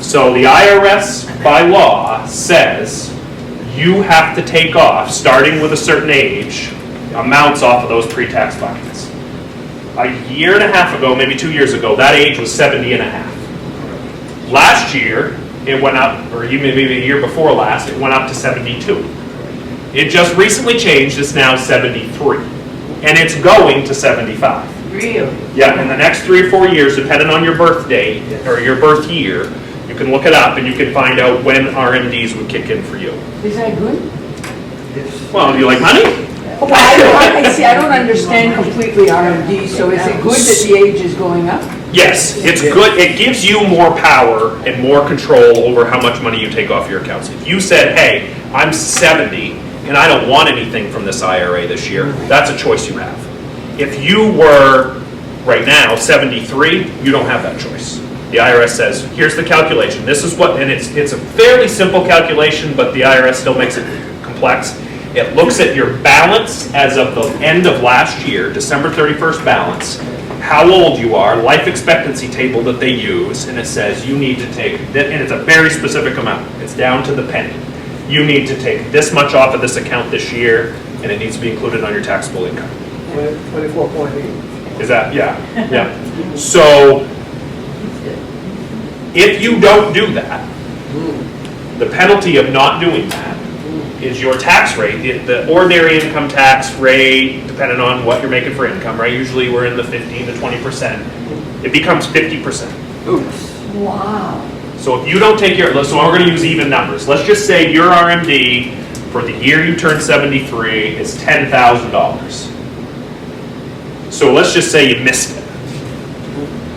So the IRS, by law, says you have to take off, starting with a certain age, amounts off of those pre-tax buckets. A year and a half ago, maybe 2 years ago, that age was 70 and a half. Last year, it went up, or even maybe a year before last, it went up to 72. It just recently changed, it's now 73. And it's going to 75. Really? Yeah, in the next 3 or 4 years, depending on your birth date, or your birth year, you can look it up and you can find out when RMDs would kick in for you. Is that good? Yes. Well, do you like money? Well, I don't understand completely RMD, so is it good that the age is going up? Yes, it's good. It gives you more power and more control over how much money you take off your accounts. If you said, hey, I'm 70 and I don't want anything from this IRA this year, that's a choice you have. If you were, right now, 73, you don't have that choice. The IRS says, here's the calculation. This is what, and it's a fairly simple calculation, but the IRS still makes it complex. It looks at your balance as of the end of last year, December 31st balance, how old you are, life expectancy table that they use, and it says you need to take, and it's a very specific amount. It's down to the penny. You need to take this much off of this account this year, and it needs to be included on your taxable income. 24.8. Is that, yeah. So, if you don't do that, the penalty of not doing that is your tax rate. The ordinary income tax rate, depending on what you're making for income, right? Usually we're in the 15 to 20%. It becomes 50%. Oops. Wow. So if you don't take your, so we're going to use even numbers. Let's just say your RMD for the year you turn 73 is $10,000. So let's just say you missed it.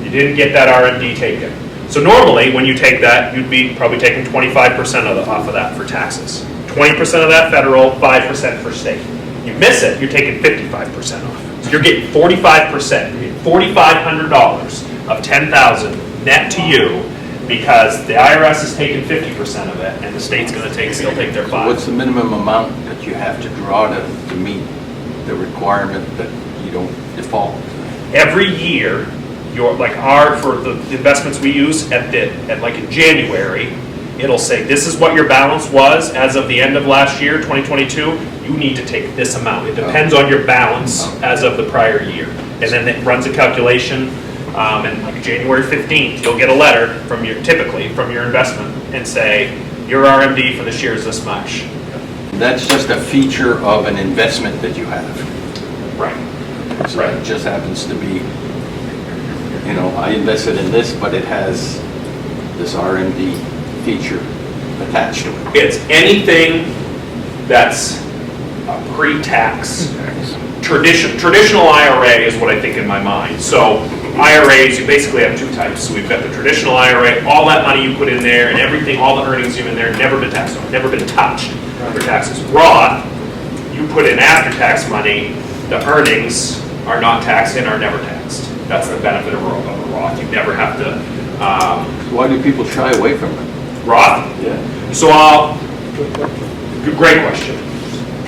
You didn't get that RMD taken. So normally when you take that, you'd be probably taking 25% off of that for taxes. 20% of that federal, 5% for state. You miss it, you're taking 55% off. So you're getting 45%, you're getting $4,500 of $10,000 net to you because the IRS is taking 50% of it and the state's going to still take their 5%. What's the minimum amount that you have to draw to meet the requirement that you don't default? Every year, for the investments we use at like in January, it'll say this is what your balance was as of the end of last year, 2022. You need to take this amount. It depends on your balance as of the prior year, and then it runs a calculation. And like January 15th, you'll get a letter typically from your investment and say your RMD for this year is this much. That's just a feature of an investment that you have. Right. So it just happens to be, I invested in this, but it has this RMD feature attached to it. It's anything that's a pre-tax. Traditional IRA is what I think in my mind. So IRAs, you basically have two types. So we've got the traditional IRA, all that money you put in there and everything, all the earnings you in there, never been taxed on, never been touched for taxes. Roth, you put in after-tax money, the earnings are not taxed and are never taxed. That's the benefit of a Roth. You never have to. Why do people shy away from it? Roth? Yeah. So great question.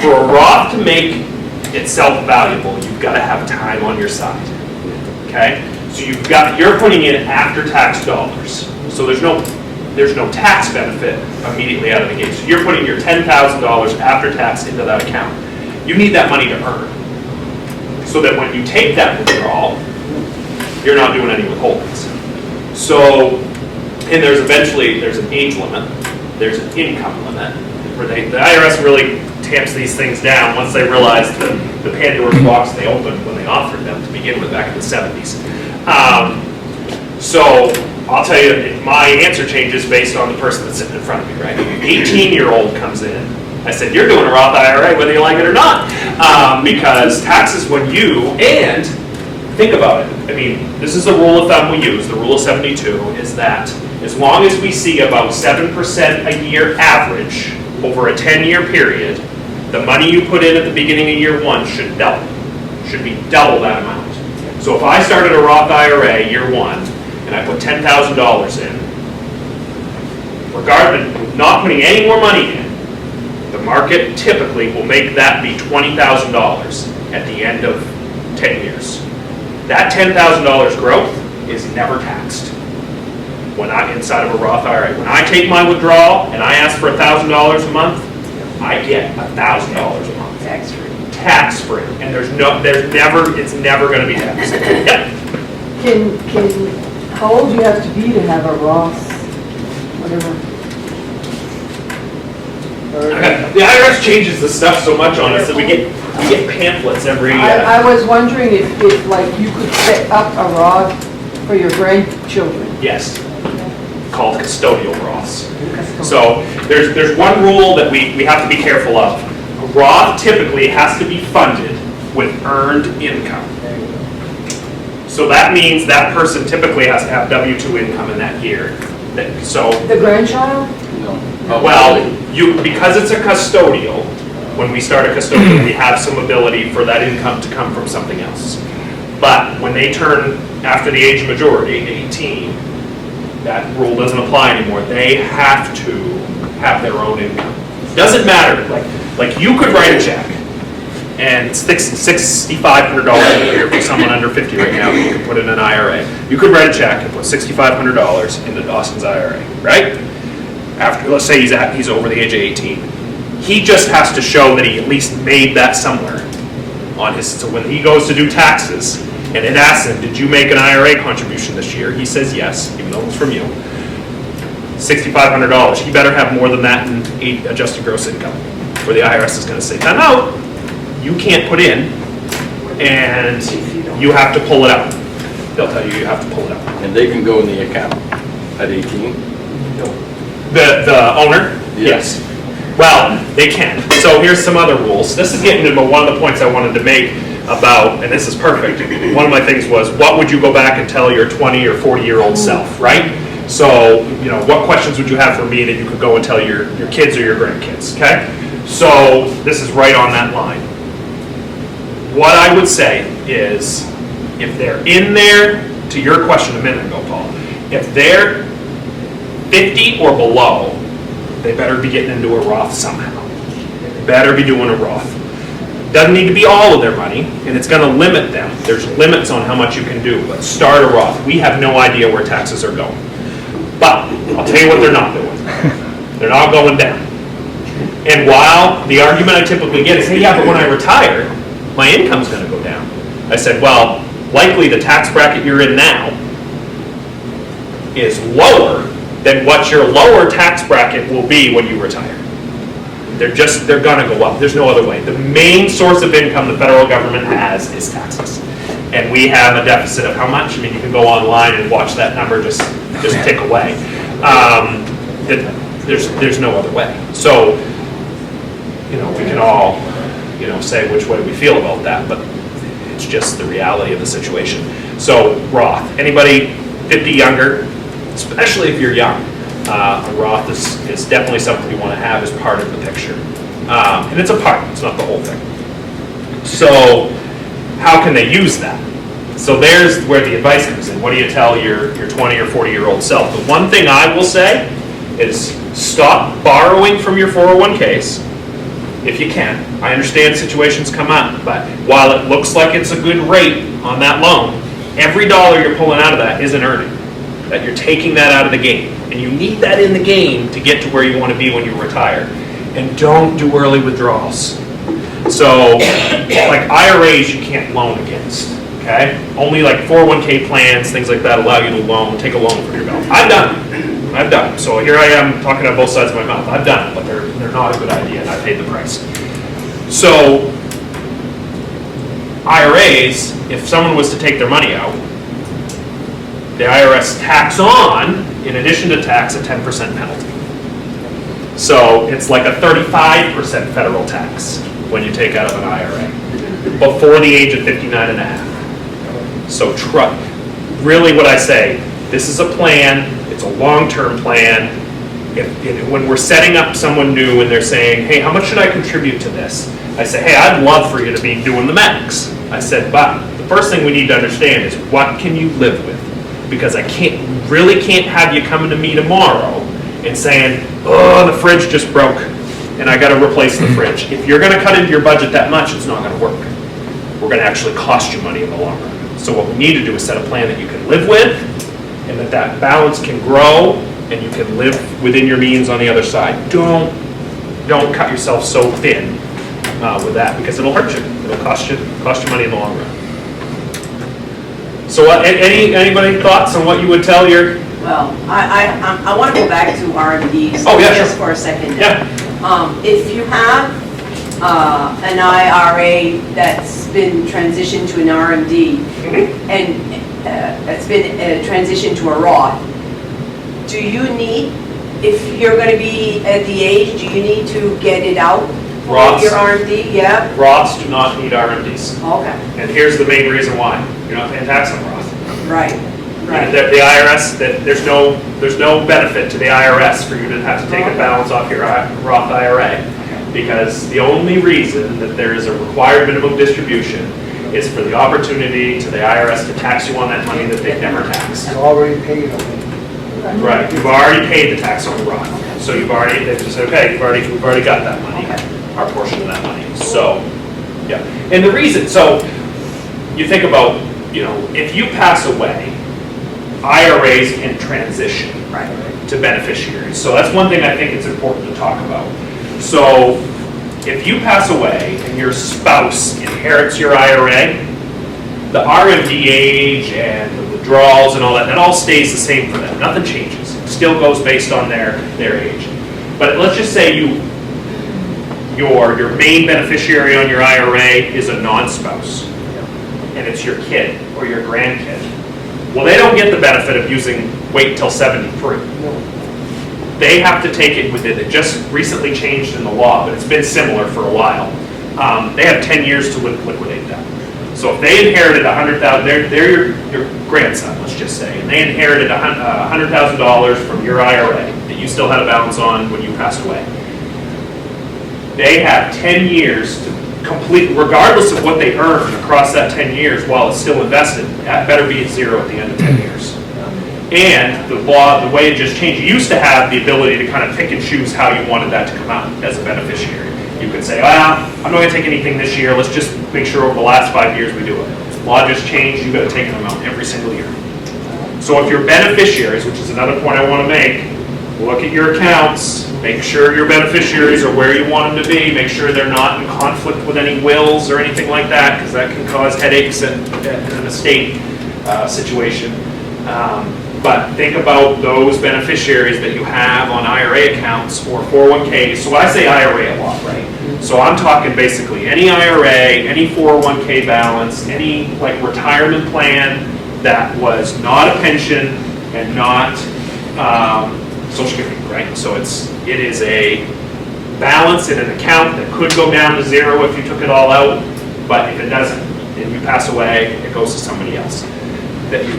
For a Roth to make itself valuable, you've got to have time on your side. Okay? So you're putting in after-tax dollars. So there's no tax benefit immediately out of the gate. So you're putting your $10,000 after tax into that account. You need that money to earn. So that when you take that withdrawal, you're not doing any withholdings. So, and there's an age limit, there's an income limit, where the IRS really tamps these things down once they realize the Pandora's box they opened when they offered them to begin with back in the 70s. So I'll tell you, my answer changes based on the person that's sitting in front of me, right? 18-year-old comes in. I said, you're doing a Roth IRA whether you like it or not. Because taxes when and think about it. I mean, this is the rule of thumb we use, the rule of 72, is that as long as we see about 7% a year average over a 10-year period, the money you put in at the beginning of year one should be double that amount. So if I started a Roth IRA year one, and I put $10,000 in, regardless, not putting any more money in, the market typically will make that be $20,000 at the end of 10 years. That $10,000 growth is never taxed inside of a Roth IRA. When I take my withdrawal and I ask for $1,000 a month, I get $1,000 a month. Tax-free. Tax-free. And it's never going to be taxed. Yep. How old do you have to be to have a Roth, whatever? The IRS changes the stuff so much on us that we get pamphlets every. I was wondering if like you could set up a Roth for your grandchildren. Yes, called custodial Roths. So there's one rule that we have to be careful of. A Roth typically has to be funded with earned income. So that means that person typically has to have W-2 income in that year. So The grandchild? No. well, because it's a custodial, when we start a custodial, we have some ability for that income to come from something else. But when they turn after the age of majority, 18, that rule doesn't apply anymore. They have to have their own income. Doesn't matter. Like you could write a check, and it's $6,500 a year for someone under 50 right now. You can put in an IRA. You could write a check and put $6,500 into Dawson's IRA, right? After, let's say he's over the age of 18. He just has to show that he at least made that somewhere on his. So when he goes to do taxes, and it asks him, "Did you make an IRA contribution this year?" He says yes, even though it's from you. $6,500. He better have more than that in adjusted gross income, where the IRS is going to say, "Time out. You can't put in, and you have to pull it out." They'll tell you have to pull it out. And they can go in the account at 18? The owner? Yes. Well, they can. So here's some other rules. This is getting into one of the points I wanted to make about, and this is perfect. One of my things was, what would you go back and tell your 20 or 40-year-old self, right? So, you know, what questions would you have for me that you could go and tell your kids or your grandkids, okay? So this is right on that line. What I would say is, if they're in there, to your question a minute ago, Paul, if they're 50 or below, they better be getting into a Roth somehow. Better be doing a Roth. Doesn't need to be all of their money, and it's gonna limit them. There's limits on how much you can do, but start a Roth. We have no idea where taxes are going. But I'll tell you what they're not doing. They're not going down. And while the argument I typically get is, hey, yeah, but when I retire, my income's gonna go down. I said, well, likely the tax bracket you're in now is lower than what your lower tax bracket will be when you retire. They're gonna go up. There's no other way. The main source of income the federal government has is taxes. And we have a deficit of how much? I mean, you can go online and watch that number just tick away. There's no other way. So, you know, we can all, you know, say which way we feel about that, but it's just the reality of the situation. So Roth, anybody 50 younger, especially if you're young, a Roth is definitely something you want to have as part of the picture. And it's a part, it's not the whole thing. So how can they use that? So there's where the advice comes in. What do you tell your 20 or 40-year-old self? The one thing I will say is stop borrowing from your 401ks if you can. I understand situations come up, but while it looks like it's a good rate on that loan, every dollar you're pulling out of that isn't earning. That you're taking that out of the game. And you need that in the game to get to where you want to be when you retire. And don't do early withdrawals. So, like IRAs you can't loan against, okay? Only like 401k plans, things like that allow you to take a loan from your belt. I've done it. So here I am talking on both sides of my mouth. I've done it, but they're not a good idea, and I paid the price. So, IRAs, if someone was to take their money out, the IRS tax on, in addition to tax, a 10% penalty. So it's like a 35% federal tax when you take out of an IRA before the age of 59 and a half. So really what I say, this is a plan, it's a long-term plan. When we're setting up someone new and they're saying, hey, how much should I contribute to this? I say, hey, I'd love for you to be doing the max. I said, but the first thing we need to understand is what can you live with? Because I really can't have you coming to me tomorrow and saying, oh, the fridge just broke and I got to replace the fridge. If you're going to cut into your budget that much, it's not going to work. We're going to actually cost you money in the long run. So what we need to do is set a plan that you can live with and that balance can grow and you can live within your means on the other side. Don't cut yourself so thin with that because it'll hurt you. It'll cost you money in the long run. So anybody thoughts on what you would tell your... Well, I want to go back to RMDs just for a second. Yeah. If you have an IRA that's been transitioned to an RMD and that's been transitioned to a Roth, do you need, if you're going to be at the age, do you need to get it out? Roths. Your RMD, yeah? Roths do not need RMDs. Okay. And here's the main reason why. You're not paying tax on Roth. Right. The IRS, there's no benefit to the IRS for you to have to take a balance off your Roth IRA. Because the only reason that there is a required minimum distribution is for the opportunity to the IRS to tax you on that money that they've never taxed. It's already paid on it. Right, you've already paid the tax on the Roth. So they've just said, okay, we've already got that money, our portion of that money. So, yeah. And the reason, so you think about, if you pass away, IRAs can transition to beneficiaries. So that's one thing I think it's important to talk about. So if you pass away and your spouse inherits your IRA, the RMD age and the withdrawals and all that all stays the same for them. Nothing changes. It still goes based on their age. But let's just say your main beneficiary on your IRA is a non-spouse, and it's your kid or your grandkid. Well, they don't get the benefit of wait till 73. They have to take it within, it just recently changed in the law, but it's been similar for a while. They have 10 years to liquidate that. So if they inherited $100,000, they're your grandson, let's just say, and they inherited $100,000 from your IRA that you still had a balance on when you passed away. They have 10 years to complete, regardless of what they earned across that 10 years while it's still invested, that better be at zero at the end of 10 years. And the law, the way it just changed, you used to have the ability to kind of pick and choose how you wanted that to come out as a beneficiary. You could say, well, I'm not going to take anything this year, let's just make sure over the last 5 years we do it. Law just changed, you've got to take an amount every single year. So if your beneficiaries, which is another point I want to make, look at your accounts, make sure your beneficiaries are where you want them to be, make sure they're not in conflict with any wills or anything like that, because that can cause headaches in an estate situation. But think about those beneficiaries that you have on IRA accounts or 401ks. So I say IRA a lot, right? So I'm talking basically any IRA, any 401k balance, any like retirement plan that was not a pension and not Social Security, right? So it is a balance in an account that could go down to zero if you took it all out, but if it doesn't and you pass away, it goes to somebody else. That you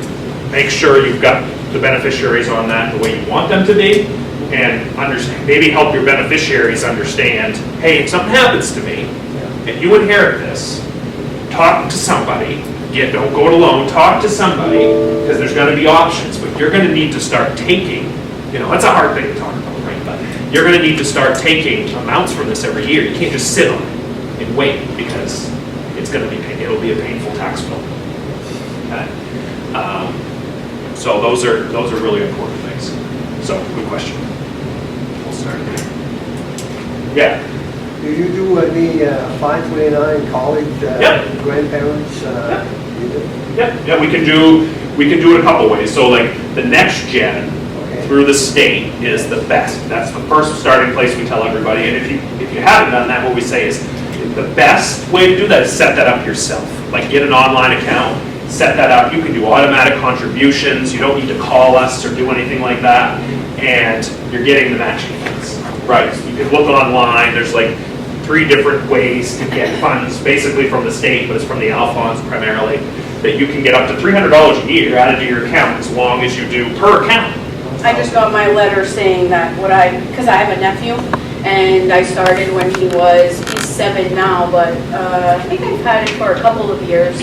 make sure you've got the beneficiaries on that the way you want them to be, and understand, maybe help your beneficiaries understand, hey, if something happens to me and you inherit this, talk to somebody. Don't go it alone, talk to somebody, because there's going to be options, but you're going to need to start taking, that's a hard thing to talk about, right? But you're going to need to start taking amounts from this every year. You can't just sit on it and wait, because it'll be a painful tax bill. Okay? So those are really important things. So, good question. We'll start there. Yeah. Do you do any 529 college Yep. grandparents? You do? Yeah, we can do it a couple ways. So like the next gen through the state is the best. That's the first starting place we tell everybody. And if you haven't done that, what we say is the best way to do that is set that up yourself. Like get an online account, set that up. You can do automatic contributions. You don't need to call us or do anything like that. And you're getting the matching funds. Right. So you can look online. There's like 3 different ways to get funds, basically from the state, but it's from the Alphons primarily, that you can get up to $300 a year added to your account as long as you do per account. I just got my letter saying that because I have a nephew, and I started when he's 7 now, but I think I've had it for a couple of years,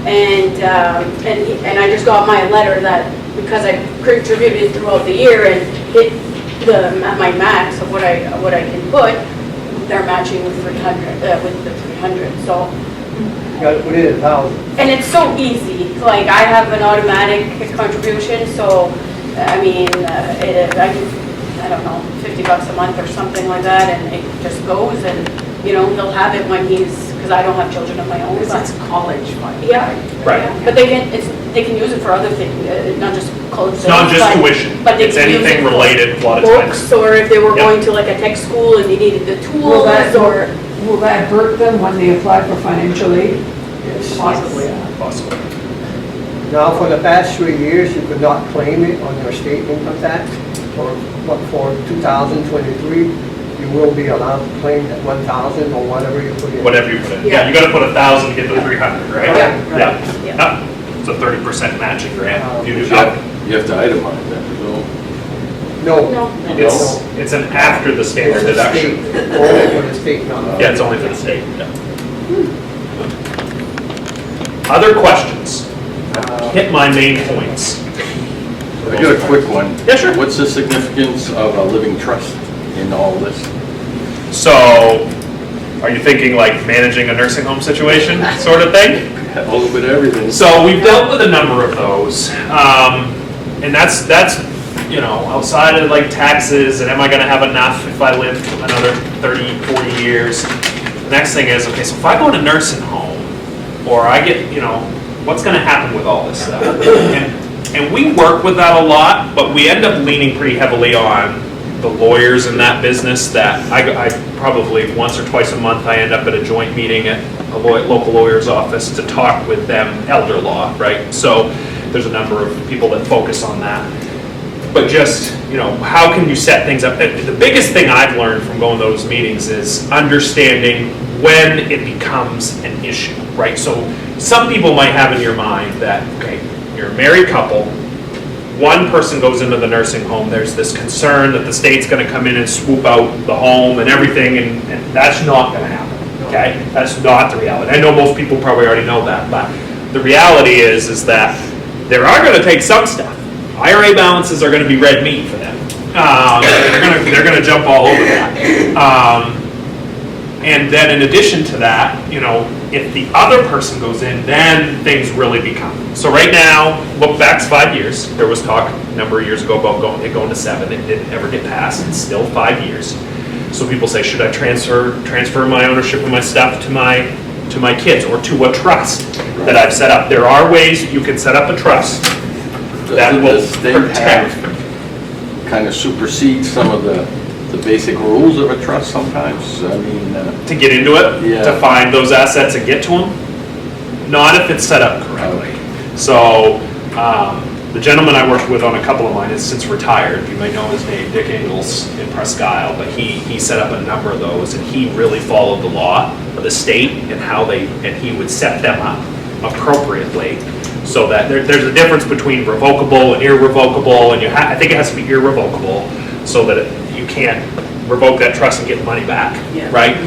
and I just got my letter that because I contributed throughout the year and hit my max of what I can put, they're matching with 300 with the 300. So. You got to put in 1,000. And it's so easy. Like I have an automatic contribution, so I mean, I don't know, $50 a month or something like that, and it just goes, and he'll have it when because I don't have children of my own. It's college money. Yeah. Right. Yeah. But they can use it for other things, not just college. It's not just tuition. But they it's can use anything it for related. A lot of books, times. or if they were Yep. going to like a tech school and they needed the tools, Will that hurt them when they apply for financial aid? Yes. Possibly. Possible. Now, for the past 3 years, you could not claim it on your state income tax. For 2023, you will be allowed to claim that 1,000 or whatever you put in. Whatever you put in. Yeah. You got to put 1,000 to get the 300, right? Yeah. Yeah. Yeah. It's a 30% matching grant. You do You that. have to itemize that, so. No. No. It's an after the standard For the deduction. state, only for the state, not. Yeah, it's only for the state. Yeah. Other questions? Hit my main points. I got a quick one. Yeah, sure. What's the significance of a living trust in all this? So, are you thinking like managing a nursing home situation sort of thing? A little bit of everything. So we've dealt with a number of those, and that's outside of like taxes and am I going to have enough if I live another 30, 40 years. The next thing is, okay, so if I go in a nursing home or I get, what's going to happen with all this stuff? And we work with that a lot, but we end up leaning pretty heavily on the lawyers in that business that I probably once or twice a month I end up at a joint meeting at a local lawyer's office to talk with them elder law, right? So there's a number of people that focus on that. but just, how can you set things up? The biggest thing I've learned from going to those meetings is understanding when it becomes an issue, right? So some people might have in your mind that, okay, you're a married couple, one person goes into the nursing home, there's this concern that the state's gonna come in and swoop out the home and everything, and that's not gonna happen, okay? That's not the reality. I know most people probably already know that, but the reality is that they are gonna take some stuff. IRA balances are gonna be red meat for them. They're gonna jump all over that. And then in addition to that, if the other person goes in, then things really become. So right now, look back 5 years. There was talk a number of years ago about going to 7. It didn't ever get passed. It's still 5 years. So people say, should I transfer my ownership of my stuff to my kids or to a trust that I've set up? There are ways you can set up a trust that will protect. Kind of supersede some of the basic rules of a trust sometimes. I mean, to get into it, yeah. To find those assets and get to them, not if it's set up correctly. Okay. So the gentleman I worked with on a couple of mine is since retired. You may know his name, Dick Ingles in Presque Isle, but he set up a number of those, and he really followed the law of the state and he would set them up appropriately. So that there's a difference between revocable and irrevocable, and I think it has to be irrevocable so that you can't revoke that trust and get the money back, Yeah. right?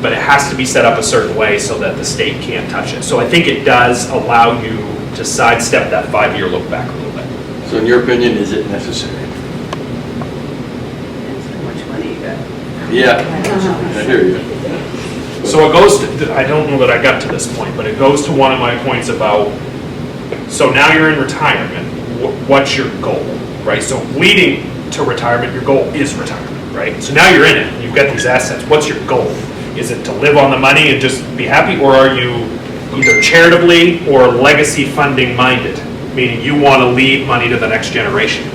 But it has to be set up a certain way so that the state can't touch it. So I think it does allow you to sidestep that 5-year look back a little bit. so in your opinion, is it necessary? Depends how much money you got. Yeah, I hear you. So it goes to, I don't know that I got to this point, but it goes to one of my points about, so now you're in retirement, what's your goal, right? So leading to retirement, your goal is retirement, right? So now you're in it, you've got these assets, what's your goal? Is it to live on the money and just be happy, or are you either charitably or legacy funding minded, meaning you want to leave money to the next generation?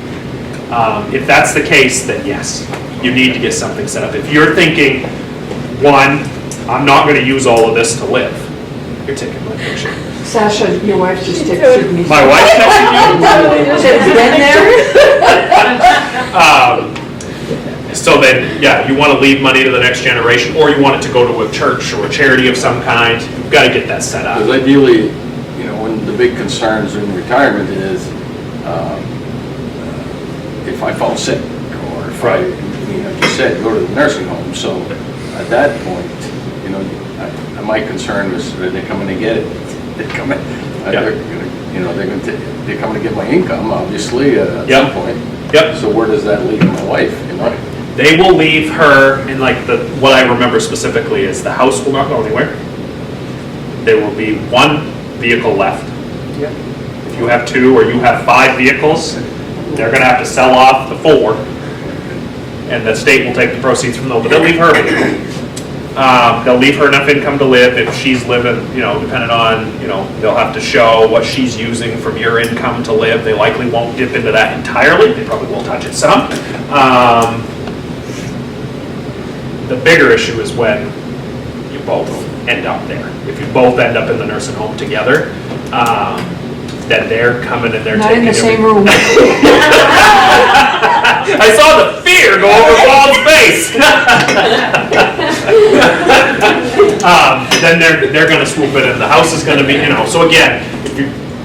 If that's the case, then yes, you need to get something set up. If you're thinking, one, I'm not going to use all of this to live, you're taking my picture. Sasha, your wife just texted me. My wife texted you? Has it been there? So then, yeah, you want to leave money to the next generation, or you want it to go to a church or a charity of some kind, you've got to get that set up. Because ideally, one of the big concerns in retirement is if I fall sick, or if Right. like you said, go to the nursing home. So at that point, my concern was, are they coming to get it? They come in, they're coming to get my income, obviously, at some point. Yep. So where does that leave my wife? They will leave her, and what I remember specifically is the house will not go anywhere. There will be one vehicle left. Yep. If you have 2 or you have 5 vehicles, they're gonna have to sell off the 4, and the state will take the proceeds from those, but they'll leave her a vehicle. They'll leave her enough income to live. If she's living, depending on, they'll have to show what she's using from your income to live. They likely won't dip into that entirely. They probably will touch it some. The bigger issue is when you both end up there. If you both end up in the nursing home together, then they're coming and they're Not taking in the same room. I saw the fear go over Paul's face. Then they're going to swoop in, and the house is going to be, So again,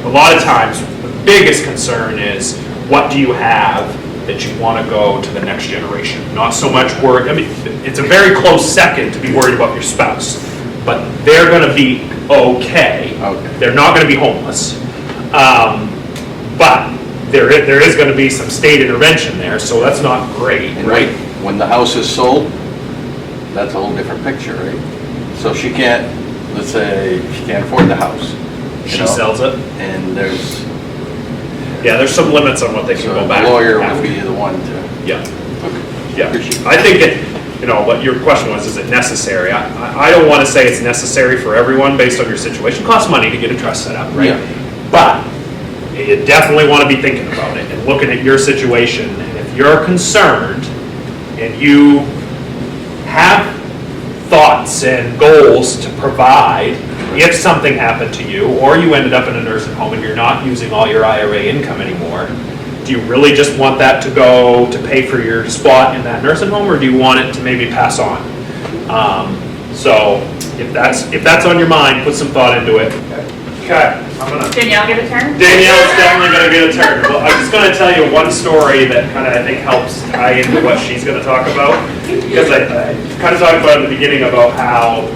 a lot of times the biggest concern is what do you have that you want to go to the next generation? Not so much worried. I mean, it's a very close second to be worried about your spouse, but they're going to be okay. They're not going to be homeless. But there is going to be some state intervention there, so that's not great, And right? When the house is sold, that's a whole different picture, right? So she can't, let's say, she can't afford the house. She sells it. And there's, There's some limits on what they can so go the back. lawyer would after. be the one to. Yeah, Okay. yeah. Appreciate it. I think what your question was, is it necessary? I don't want to say it's necessary for everyone based on your situation. It costs money to get a trust set up, right? Yeah. But you definitely want to be thinking about it and looking at your situation. And if you're concerned and you have thoughts and goals to provide if something happened to you, or you ended up in a nursing home and you're not using all your IRA income anymore, do you really just want that to go to pay for your spot in that nursing home, or do you want it to maybe pass on? So if that's on your mind, put some thought into it. Okay, I'm gonna. Danielle, get a turn? Danielle's definitely gonna get a turn. Well, I'm just gonna tell you one story that kind of, I think, helps tie into what she's gonna talk about. Because I kind of talked about at the beginning about how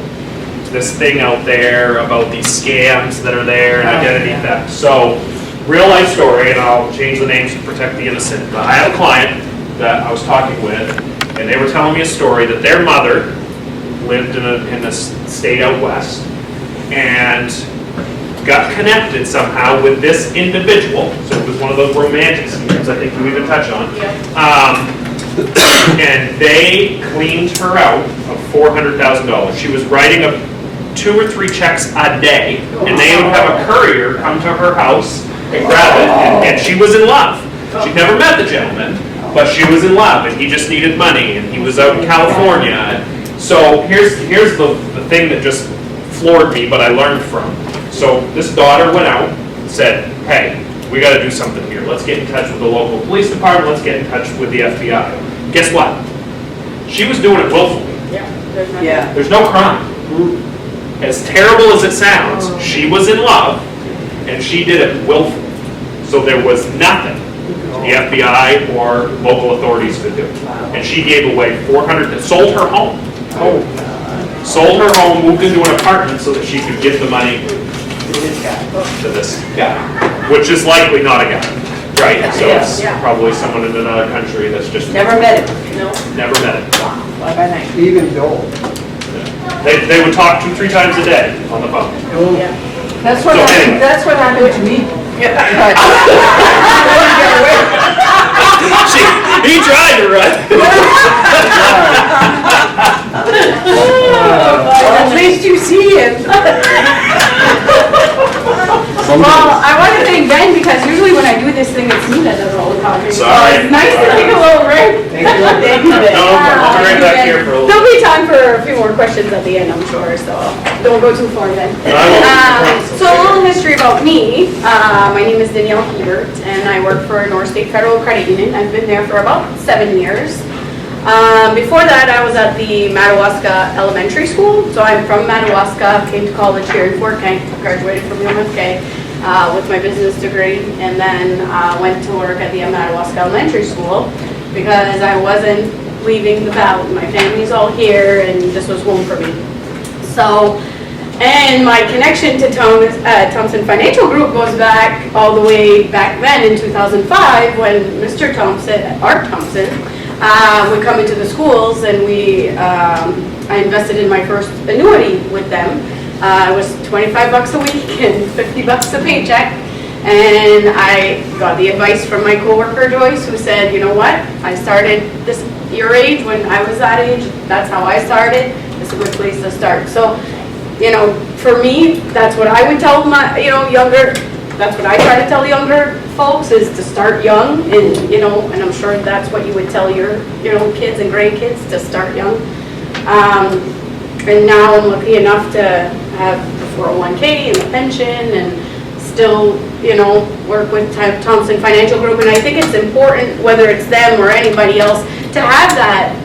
this thing out there, about these scams that are there and identity theft. So, real life story, and I'll change the names to protect the innocent. But I had a client that I was talking with, and they were telling me a story that their mother lived in a state out west, and got connected somehow with this individual. So it was one of those romantic schemes I think you even touched on. And they cleaned her out of $400,000. She was writing up 2 or 3 checks a day, and they would have a courier come to her house and grab it, and she was in love. She'd never met the gentleman, but she was in love, and he just needed money, and he was out in California. So here's the thing that just floored me, but I learned from. So this daughter went out and said, hey, we got to do something here. Let's get in touch with the local police department. Let's get in touch with the FBI. Guess what? She was doing it willfully. Yeah. There's no crime. As terrible as it sounds, she was in love, and she did it willfully. So there was nothing the FBI or local authorities could do. And she gave away $400, sold her home. Sold her home, moved into an apartment so that she could give the money to this guy, which is likely not a guy, right? So it's probably someone in another country that's just Never met him. never met him. Even though. They would talk 2-3 times a day on the phone. That's what So happened, anyway. that's what happened to me. He tried to run. At least you see him. Well, I want to thank Ben because usually when I do this thing, it's me that does all the talking. So Sorry. it's nice to take a little break. Thank you. Thank you, Ben. No, I'll be right back here for a little. There'll be time for a few more questions at the end, I'm sure, so don't go too far then. I won't. So a little history about me. My name is Danielle Hebert, and I work for North State Federal Credit Union. I've been there for about 7 years. Before that, I was at the Madawaska Elementary School. So I'm from Madawaska, came to college here in Fort Kent, graduated from UMFK with my business degree, and then went to work at the Madawaska Elementary School because I wasn't leaving the valley. My family's all here, and this was home for me. So, and my connection to Thompson Financial Group goes back all the way back then in 2005 when Mr. Thompson, Art Thompson, would come into the schools, and I invested in my first annuity with them. It was $25 a week and $50 a paycheck. And I got the advice from my coworker Joyce, who said, you know what? I started your age when I was that age. That's how I started. It's a good place to start. So, you know, for me, that's what I would tell my, younger. That's what I try to tell younger folks is to start young, and and I'm sure that's what you would tell your kids and grandkids, to start young. And now I'm lucky enough to have the 401k and the pension, and still work with Thompson Financial Group. And I think it's important, whether it's them or anybody else, to have that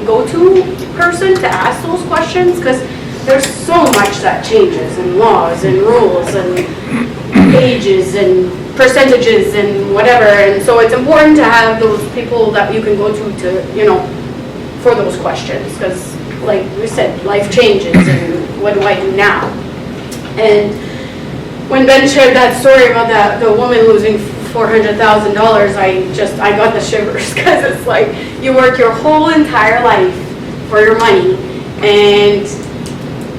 go-to person to ask those questions, because there's so much that changes, and laws and rules and ages and percentages and whatever, and so it's important to have those people that you can go to for those questions, because like we said, life changes, and what do I do now? And when Ben shared that story about the woman losing $400,000, I got the shivers, because it's like you work your whole entire life for your money, and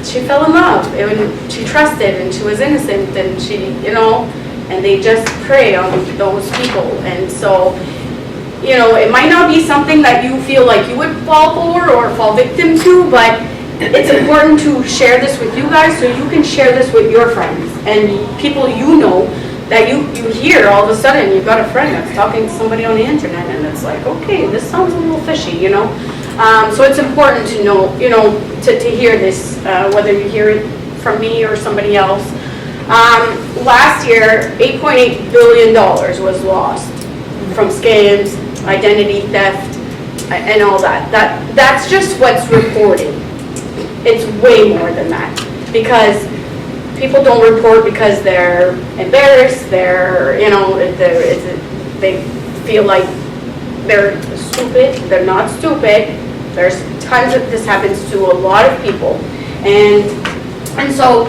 she fell in love, and she trusted, and she was innocent, and she, and they just prey on those people. And so, it might not be something that you feel like you would fall for or fall victim to, but it's important to share this with you guys so you can share this with your friends and people that you hear all of a sudden. You've got a friend that's talking to somebody on the internet, and it's like, okay, this sounds a little fishy, So it's important to know, to hear this, whether you hear it from me or somebody else. Last year, $8.8 billion was lost from scams, identity theft, and all that. That's just what's reported. It's way more than that, because people don't report because they're embarrassed, they feel like they're stupid. They're not stupid. There's tons of, this happens to a lot of people. And so,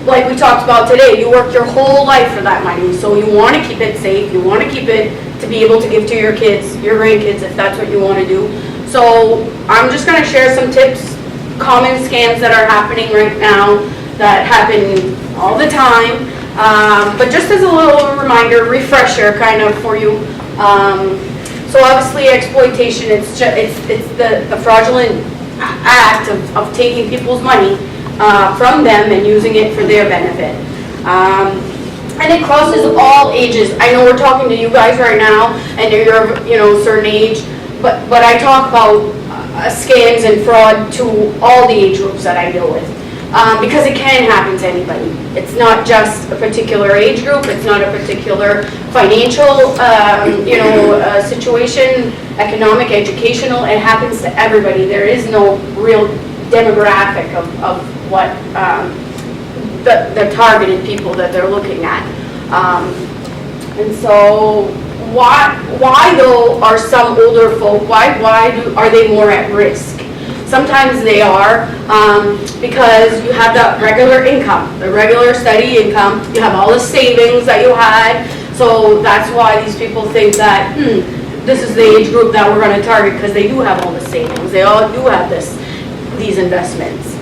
like we talked about today, you work your whole life for that money, so you want to keep it safe, you want to keep it to be able to give to your kids, your grandkids, if that's what you want to do. So I'm just going to share some tips, common scams that are happening right now, that happen all the time, but just as a little reminder, refresher kind of for you. So obviously exploitation, it's the fraudulent act of taking people's money from them and using it for their benefit. And it crosses all ages. I know we're talking to you guys right now, and you're a certain age, but I talk about scams and fraud to all the age groups that I deal with, because it can happen to anybody. It's not just a particular age group. It's not a particular financial, situation, economic, educational. It happens to everybody. There is no real demographic of what the targeted people that they're looking at. And so why though are some older folk, are they more at risk? Sometimes they are, because you have that regular income, the regular steady income, you have all the savings that you had, so that's why these people think that, this is the age group that we're going to target, because they do have all the savings, they all do have these investments.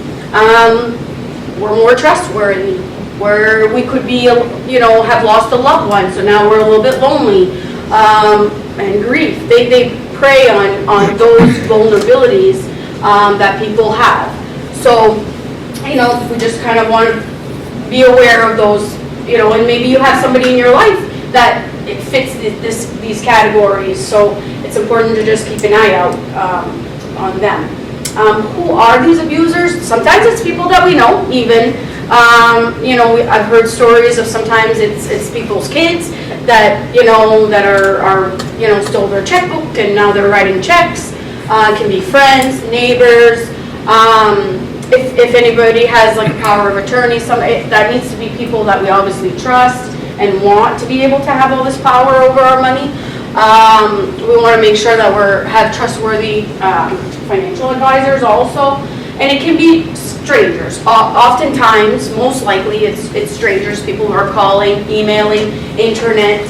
We're more trustworthy, where we could be, have lost a loved one, so now we're a little bit lonely, and grief. They prey on those vulnerabilities that people have. So, we just kind of want to be aware of those, and maybe you have somebody in your life that it fits these categories, so it's important to just keep an eye out on them. Who are these abusers? Sometimes it's people that we know, even. I've heard stories of sometimes it's people's kids that, that are stole their checkbook and now they're writing checks. It can be friends, neighbors. If anybody has like a power of attorney, that needs to be people that we obviously trust and want to be able to have all this power over our money. We want to make sure that have trustworthy financial advisors also, and it can be strangers. Oftentimes, most likely, it's strangers, people who are calling, emailing, internet,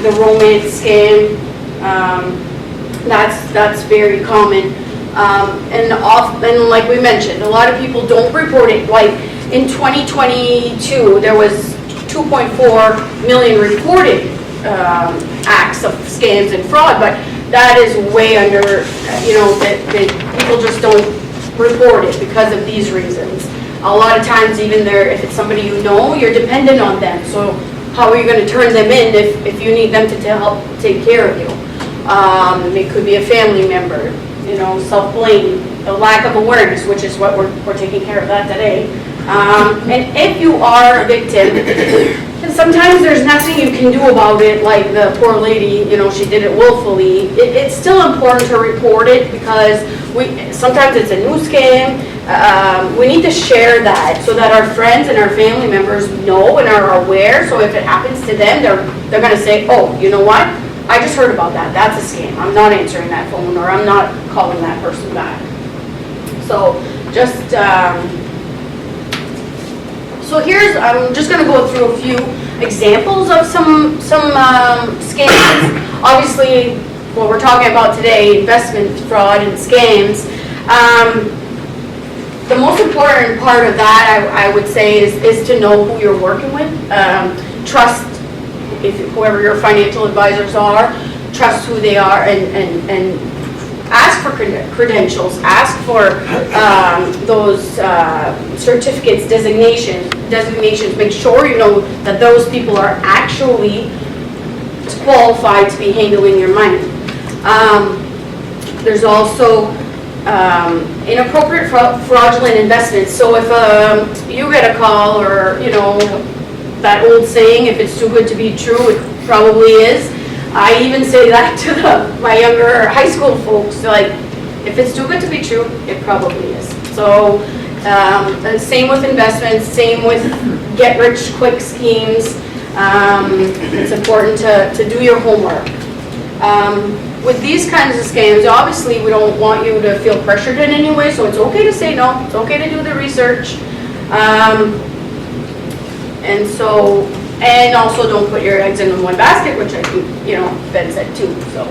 the romance scam. That's very common, and like we mentioned, a lot of people don't report it. Like in 2022, there was 2.4 million reported acts of scams and fraud, but that is way under, that people just don't report it because of these reasons. A lot of times, even if it's somebody you're dependent on them. So how are you going to turn them in if you need them to help take care of you? It could be a family member, self-blame, a lack of awareness, which is what we're taking care of that today. And if you are a victim, and sometimes there's nothing you can do about it, like the poor lady, she did it willfully. It's still important to report it, because sometimes it's a new scam. We need to share that so that our friends and our family members know and are aware. So if it happens to them, they're going to say, oh, you know what? I just heard about that. That's a scam. I'm not answering that phone, or I'm not calling that person back. So just, so I'm just going to go through a few examples of some scams. Obviously, what we're talking about today, investment fraud and scams. The most important part of that, I would say, is to know who you're working with. Trust whoever your financial advisors are. Trust who they are, and ask for credentials. Ask for those certificates, designations. Make sure you know that those people are actually qualified to be handling your money. There's also inappropriate fraudulent investments. So if you get a call, or that old saying, if it's too good to be true, it probably is. I even say that to my younger high school folks, like, if it's too good to be true, it probably is. So, and same with investments, same with get-rich-quick schemes. It's important to do your homework. With these kinds of scams, obviously, we don't want you to feel pressured in any way, so it's okay to say no. It's okay to do the research. And also don't put your eggs in one basket, which I think, Ben said too, so.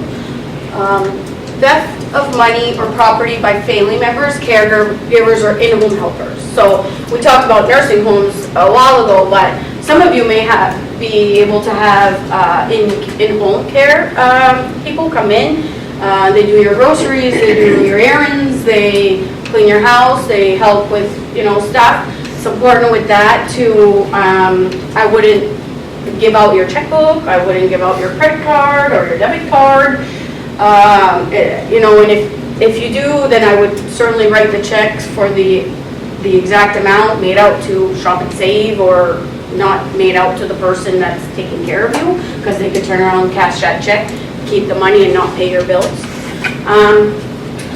Theft of money or property by family members, caregivers, or in-home helpers. So we talked about nursing homes a while ago, but some of you may be able to have in-home care people come in. They do your groceries, they do your errands, they clean your house, they help with, stuff. It's important with that to, I wouldn't give out your checkbook, I wouldn't give out your credit card or your debit card. And if you do, then I would certainly write the checks for the exact amount made out to Shop and Save, or not made out to the person that's taking care of you, because they could turn around and cash that check, keep the money and not pay your bills.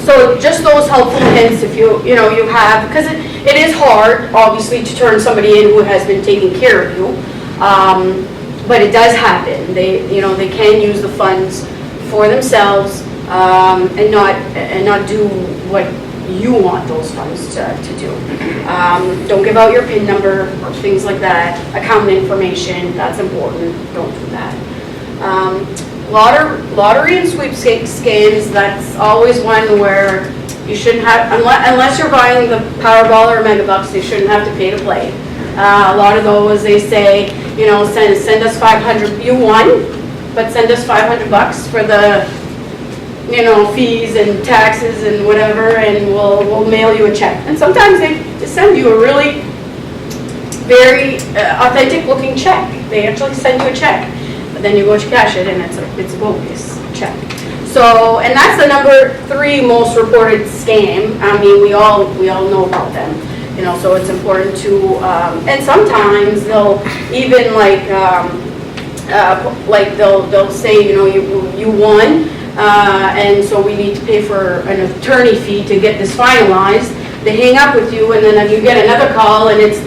So just those helpful hints if you have, because it is hard, obviously, to turn somebody in who has been taking care of you. But it does happen. They can use the funds for themselves and not do what you want those funds to do. Don't give out your PIN number or things like that. Account information, that's important. Don't do that. Lottery and sweepstakes scams, that's always one where you shouldn't have, unless you're buying the Powerball or Mega Bucks, you shouldn't have to pay to play. A lot of those, they say, send us 500, you won, but send us $500 for the, fees and taxes and whatever, and we'll mail you a check. And sometimes they send you a really very authentic looking check. They actually send you a check, but then you go to cash it and it's a bogus check. So, and that's the number 3 most reported scam. I mean, we all know about them. So it's important to, and sometimes they'll even they'll say, you won, and so we need to pay for an attorney fee to get this finalized. They hang up with you, and then you get another call, and it's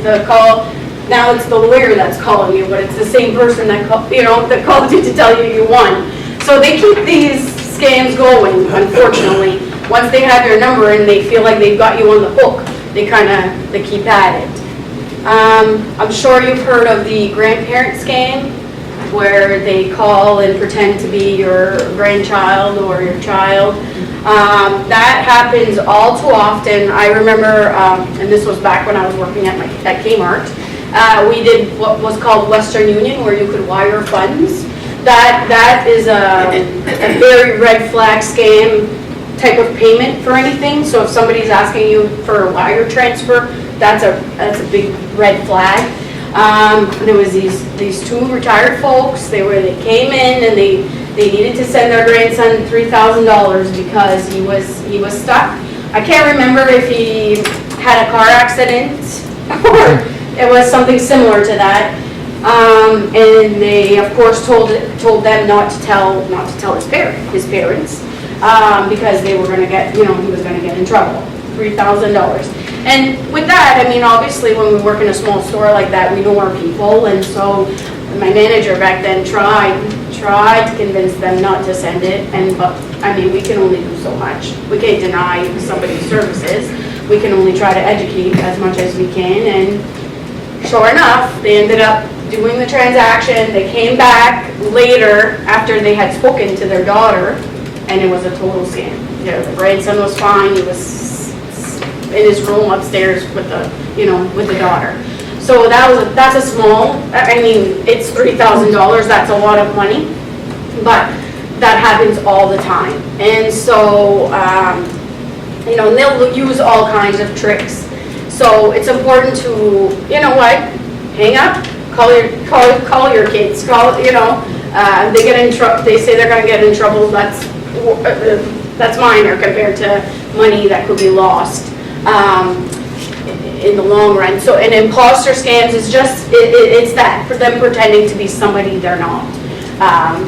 now it's the lawyer that's calling you, but it's the same person that called you to tell you you won. So they keep these scams going, unfortunately. Once they have your number and they feel like they've got you on the hook, they keep at it. I'm sure you've heard of the grandparent scam, where they call and pretend to be your grandchild or your child. That happens all too often. I remember, and this was back when I was working at Kmart, we did what was called Western Union, where you could wire funds. That is a very red flag scam type of payment for anything. So if somebody's asking you for a wire transfer, that's a big red flag. There was these 2 retired folks. They came in and they needed to send their grandson $3,000 because he was stuck. I can't remember if he had a car accident or it was something similar to that. And they of course told them not to tell his parents. Because they were going to get, he was going to get in trouble, $3,000. And with that, I mean, obviously when we work in a small store like that, we know our people, and so my manager back then tried to convince them not to send it, but I mean, we can only do so much. We can't deny somebody's services. We can only try to educate as much as we can, and sure enough, they ended up doing the transaction. They came back later after they had spoken to their daughter, and it was a total scam. The grandson was fine. He was in his room upstairs with the daughter. So that's a small. I mean, it's $3,000. That's a lot of money, but that happens all the time. And so and they'll use all kinds of tricks. So it's important to hang up, call your kids, they get in trouble. They say they're going to get in trouble. That's minor compared to money that could be lost. in the long run. So an imposter scams is just, it's that, for them pretending to be somebody they're not,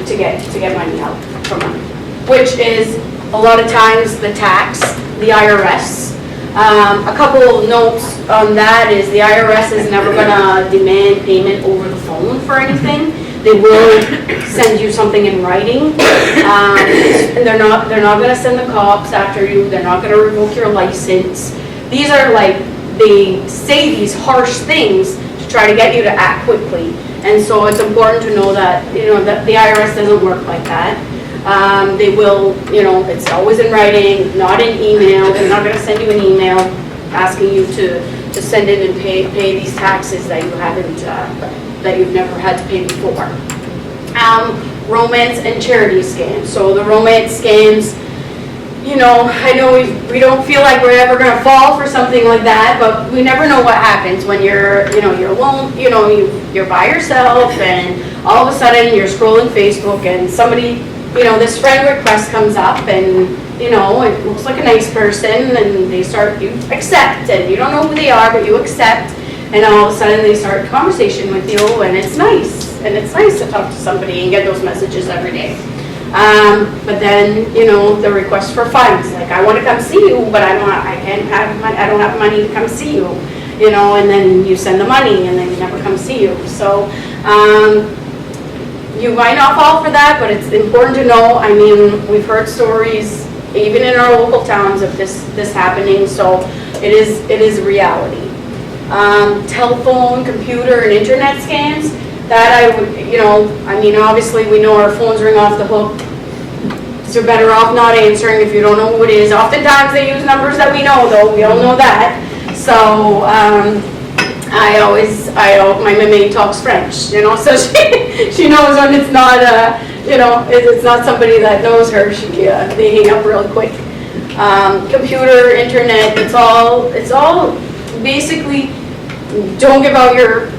to get money out from them. Which is, a lot of times, the tax, the IRS. A couple of notes on that is the IRS is never gonna demand payment over the phone for anything. They will send you something in writing, and they're not gonna send the cops after you, they're not gonna revoke your license. These are like, they say these harsh things to try to get you to act quickly. And so it's important to know that, that the IRS doesn't work like that. They will, it's always in writing, not in email. They're not gonna send you an email asking you to send in and pay these taxes that you haven't, that you've never had to pay before. Romance and charity scams. So the romance scams, I know we don't feel like we're ever gonna fall for something like that, but we never know what happens when you're alone, you're by yourself, and all of a sudden you're scrolling Facebook and somebody, this friend request comes up, and it looks like a nice person, and you accept, and you don't know who they are, but you accept, and all of a sudden they start a conversation with you, and it's nice to talk to somebody and get those messages every day. But then, the request for funds, like, I want to come see you, but I don't have money to come see you, and then you send the money and then you never come see you. So, you might not fall for that, but it's important to know. I mean, we've heard stories, even in our local towns, of this happening, so it is reality. Telephone, computer, and internet scams, that I would, obviously we know our phones ring off the hook, so you're better off not answering if you don't know who it is. Oftentimes they use numbers that we know, though, we all know that. So, my maid talks French, so she knows when it's not, it's not somebody that knows her, they hang up real quick. Computer, internet, it's all basically, don't give out your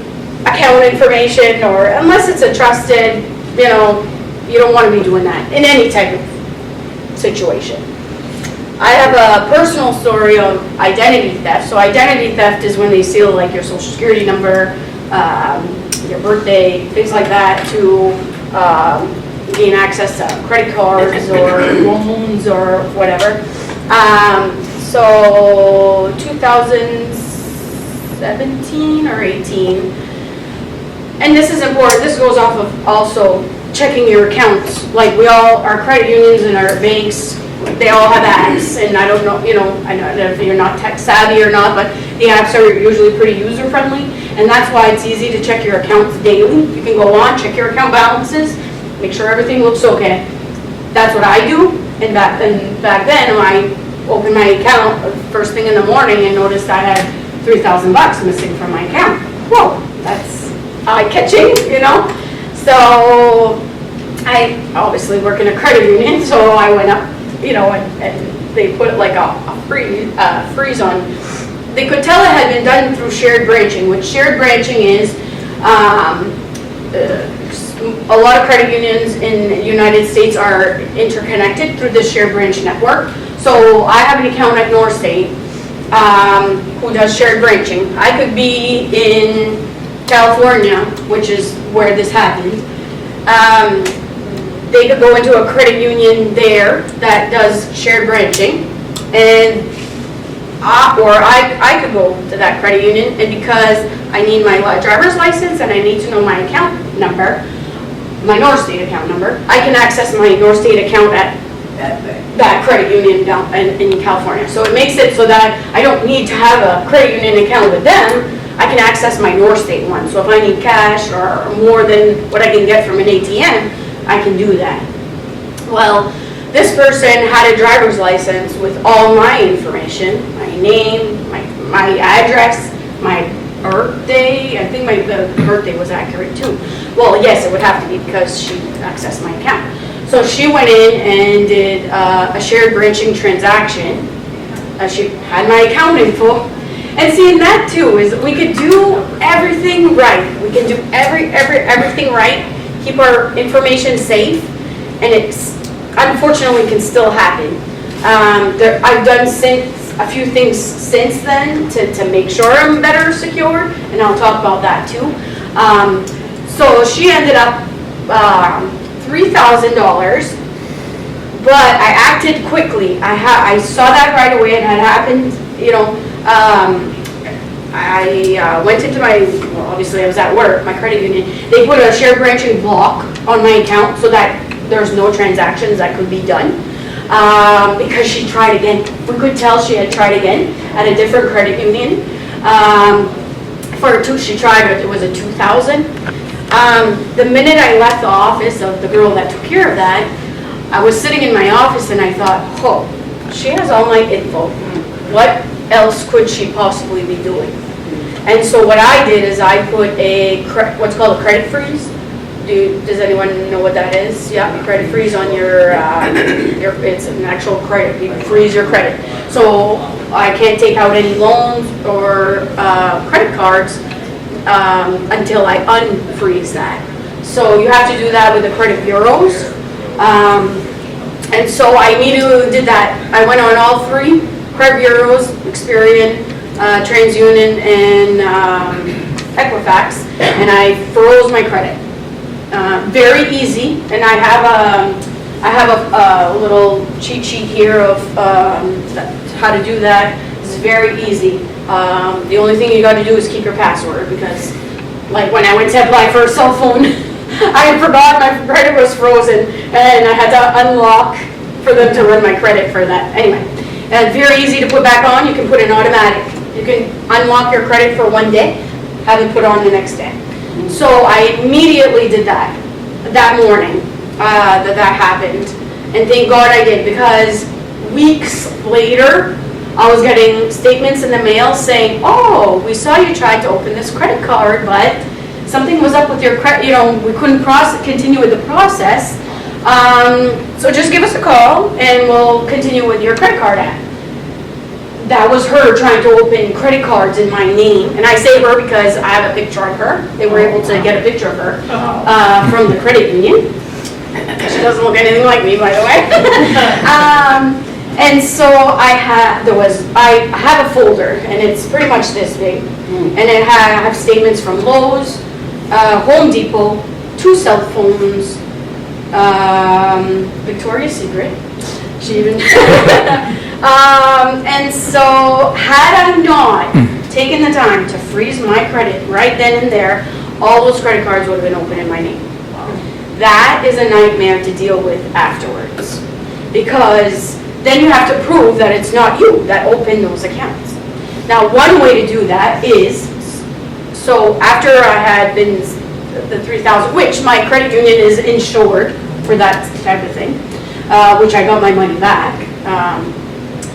account information, or unless it's a trusted, you don't want to be doing that in any type of situation. I have a personal story of identity theft. So identity theft is when they steal like your social security number, your birthday, things like that, to gain access to credit cards or loans or whatever. So 2017 or 18, and this is important, this goes off of also checking your accounts. Like our credit unions and our banks, they all have apps, and I don't know, I don't know if you're not tech savvy or not, but the apps are usually pretty user friendly, and that's why it's easy to check your accounts daily. You can go on, check your account balances, make sure everything looks okay. That's what I do, and back then when I opened my account first thing in the morning and noticed I had $3,000 missing from my account. Whoa, that's eye-catching, So I obviously work in a credit union, so I went up, and they put like a freeze on. They could tell it had been done through shared branching, which shared branching is, a lot of credit unions in the United States are interconnected through the shared branch network. So I have an account at North State who does shared branching. I could be in California, which is where this happened. They could go into a credit union there that does shared branching, and or I could go to that credit union, and because I need my driver's license and I need to know my account number, my North State account number, I can access my North State account at that credit union down in California. So it makes it so that I don't need to have a credit union account with them. I can access my North State one. So if I need cash or more than what I can get from an ATM, I can do that. Well, this person had a driver's license with all my information, my name, my address, my birthday. I think the birthday was accurate too. Well, yes, it would have to be because she accessed my account. So she went in and did a shared branching transaction. She had my account info. And seeing that too is we could do everything right. We can do everything right, keep our information safe, and it's unfortunately can still happen. I've done since a few things since then to make sure I'm better secured, and I'll talk about that too. So she ended up $3,000, but I acted quickly. I saw that right away. It had happened, you know. I went into well, obviously I was at work, my credit union. They put a shared branching block on my account so that there's no transactions that could be done. Because she tried again. We could tell she had tried again at a different credit union. She tried, it was a 2,000. The minute I left the office of the girl that took care of that, I was sitting in my office and I thought, oh, she has all my info. What else could she possibly be doing? And so what I did is I put what's called a credit freeze. Does anyone know what that is? Yeah, credit freeze on your it's an actual credit. You freeze your credit. So I can't take out any loans or credit cards until I unfreeze that. So you have to do that with the credit bureaus. And so I immediately did that. I went on all three credit bureaus, Experian, TransUnion, and Equifax, and I froze my credit. Very easy, and I have a little cheat sheet here of how to do that. It's very easy. The only thing you got to do is keep your password, because like when I went to apply for a cell phone, I forgot my credit was frozen, and I had to unlock for them to run my credit for that. Anyway, very easy to put back on. You can put an automatic. You can unlock your credit for one day, have it put on the next day. So I immediately did that morning that happened, and thank God I did, because weeks later I was getting statements in the mail saying, oh, we saw you tried to open this credit card, but something was up with your credit, you know, we couldn't continue with the process, so just give us a call and we'll continue with your credit card app. That was her trying to open credit cards in my name. And I say her because I have a picture of her. They were able to get a picture of her from the credit union. She doesn't look anything like me, by the way. And so I have a folder, and it's pretty much this big. And I have statements from Lowe's, Home Depot, 2 cell phones, Victoria's Secret. She even and so had I not taken the time to freeze my credit right then and there, all those credit cards would have been open in my name. That is a nightmare to deal with afterwards, because then you have to prove that it's not you that opened those accounts. Now, one way to do that is, so after I had been the 3,000, which my credit union is insured for that type of thing, which I got my money back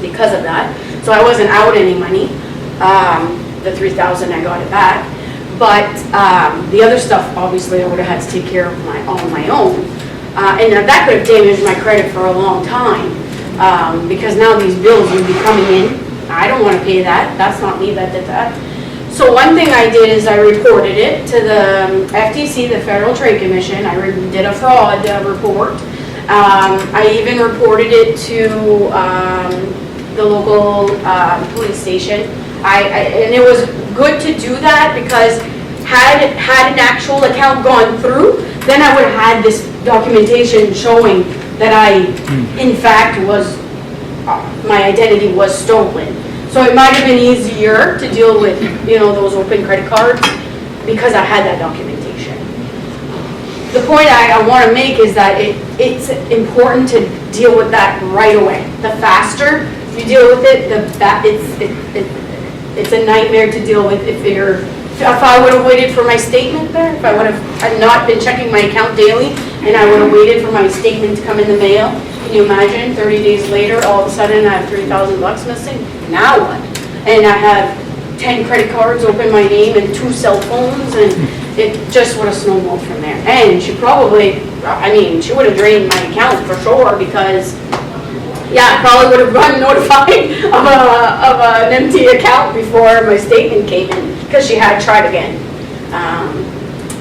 because of that. So I wasn't out any money. The 3,000, I got it back. But the other stuff, obviously, I would have had to take care of on my own. And that could have damaged my credit for a long time, because now these bills would be coming in. I don't want to pay that. That's not me that did that. So one thing I did is I reported it to the FTC, the Federal Trade Commission. I did a fraud report. I even reported it to the local police station. And it was good to do that, because had an actual account gone through, then I would have had this documentation showing that I, in fact, my identity was stolen. So it might have been easier to deal with, those open credit cards, because I had that documentation. The point I want to make is that it's important to deal with that right away. The faster you deal with it, it's a nightmare to deal with if I would have waited for my statement there, if I would have not been checking my account daily, and I would have waited for my statement to come in the mail. Can you imagine, 30 days later, all of a sudden I have $3,000 missing? Now what? And I have 10 credit cards open my name and 2 cell phones, and it just would have snowballed from there. And she she would have drained my account for sure, because I probably would have gotten notified of an empty account before my statement came in, because she had tried again.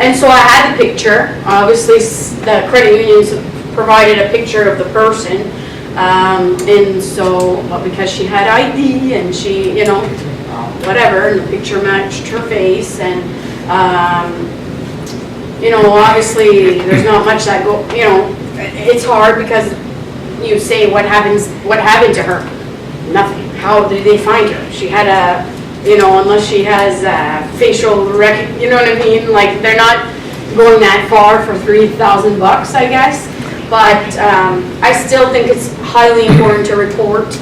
And so I had the picture. Obviously, the credit unions provided a picture of the person And so, but because she had ID and she, whatever, and the picture matched her face, and, obviously, there's not much that it's hard because you say, what happened to her? Nothing. How did they find her? She had unless she has facial you know what I mean? Like, they're not going that far for $3,000, I guess. But I still think it's highly important to report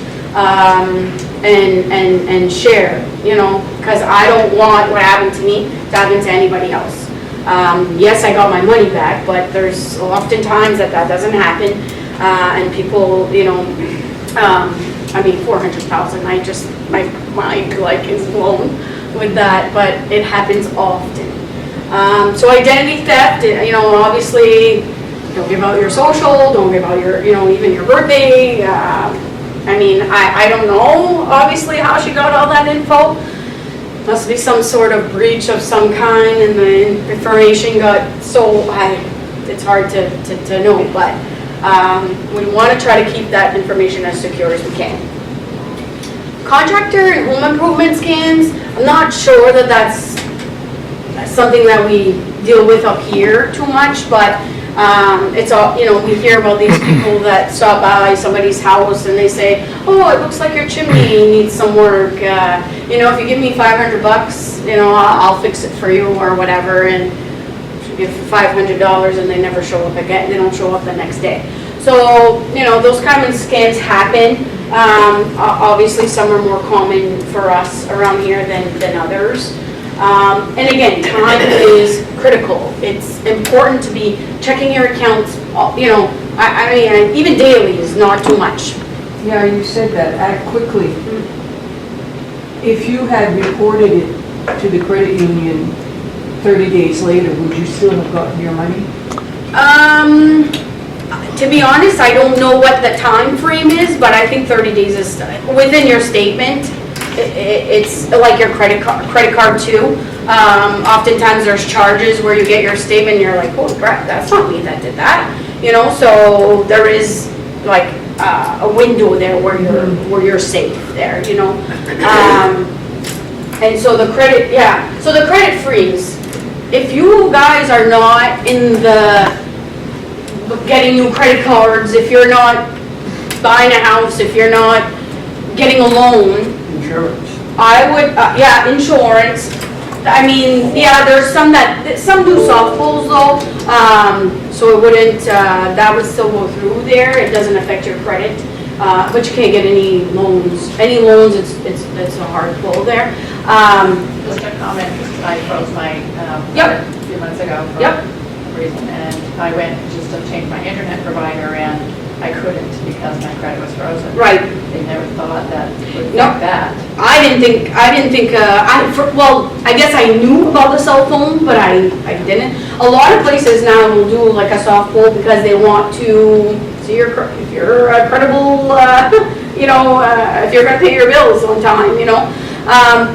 and share, because I don't want what happened to me to happen to anybody else. Yes, I got my money back, but there's oftentimes that doesn't happen, and people, 400,000. My mind is blown with that, but it happens often. So identity theft, obviously, don't give out your social, don't give out your, even your birthday. I don't know, obviously, how she got all that info. Must be some sort of breach of some kind, and the information got so high, it's hard to know, but we want to try to keep that information as secure as we can. Contractor and home improvement scams, I'm not sure that that's something that we deal with up here too much, but it's all, we hear about these people that stop by somebody's house and they say, oh, it looks like your chimney needs some work. If you give me $500, I'll fix it for you or whatever, and give $500 and they never show up again. They don't show up the next day. So, those kind of scams happen. Obviously, some are more common for us around here than others. And again, time is critical. It's important to be checking your accounts, even daily is not too much. Yeah, you said that, act quickly. If you had reported it to the credit union 30 days later, would you still have gotten your money? To be honest, I don't know what the time frame is, but I think 30 days is within your statement. It's like your credit card too. Oftentimes there's charges where you get your statement and you're like, oh crap, that's not me that did that. So there is like a window there where you're safe there, and so the credit freeze. If you guys are not in the getting new credit cards, if you're not buying a house, if you're not getting a loan, Insurance. I would, insurance. There's some do soft pulls though, so it wouldn't, that would still go through there. It doesn't affect your credit, but you can't get any loans. Any loans, it's a hard pull there. Just a comment, I froze my Yep. a few months ago for Yep. a reason, and I went just to change my internet provider, and I couldn't because my credit was frozen. Right. They never thought that would Nope. affect that. I guess I knew about the cell phone, but I didn't. A lot of places now will do like a soft pull because they want to see if you're a credible, if you're gonna pay your bills on time,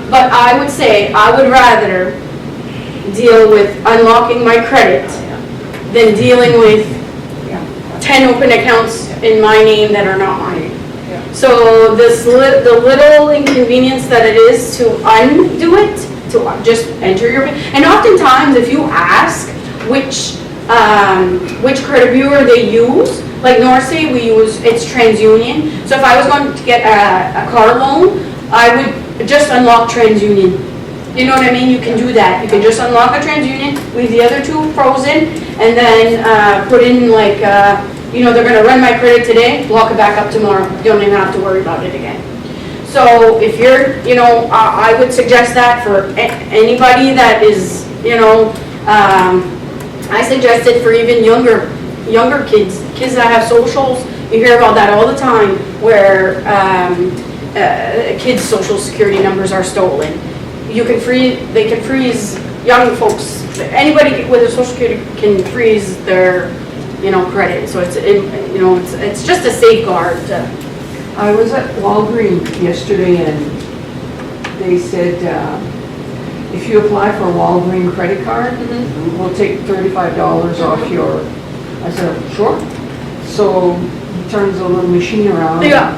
But I would say I would rather deal with unlocking my credit than dealing with 10 open accounts in my name that are not mine. So the little inconvenience that it is to undo it, to just enter your, and oftentimes if you ask which credit bureau they use, like Northsay, it's TransUnion. So if I was going to get a car loan, I would just unlock TransUnion. You know what I mean? You can do that. You can just unlock a TransUnion, leave the other two frozen, and then put in like, they're going to run my credit today, block it back up tomorrow. You don't even have to worry about it again. So if you're, I would suggest that for anybody that is, I suggest it for even younger kids that have socials. You hear about that all the time, where kids' social security numbers are stolen. They can freeze young folks. Anybody with a social security can freeze their, credit. So it's just a safeguard. I was at Walgreens yesterday and they said, if you apply for a Walgreens credit card, we'll take $35 off your, I said, sure. so he turns a little machine around. Yeah.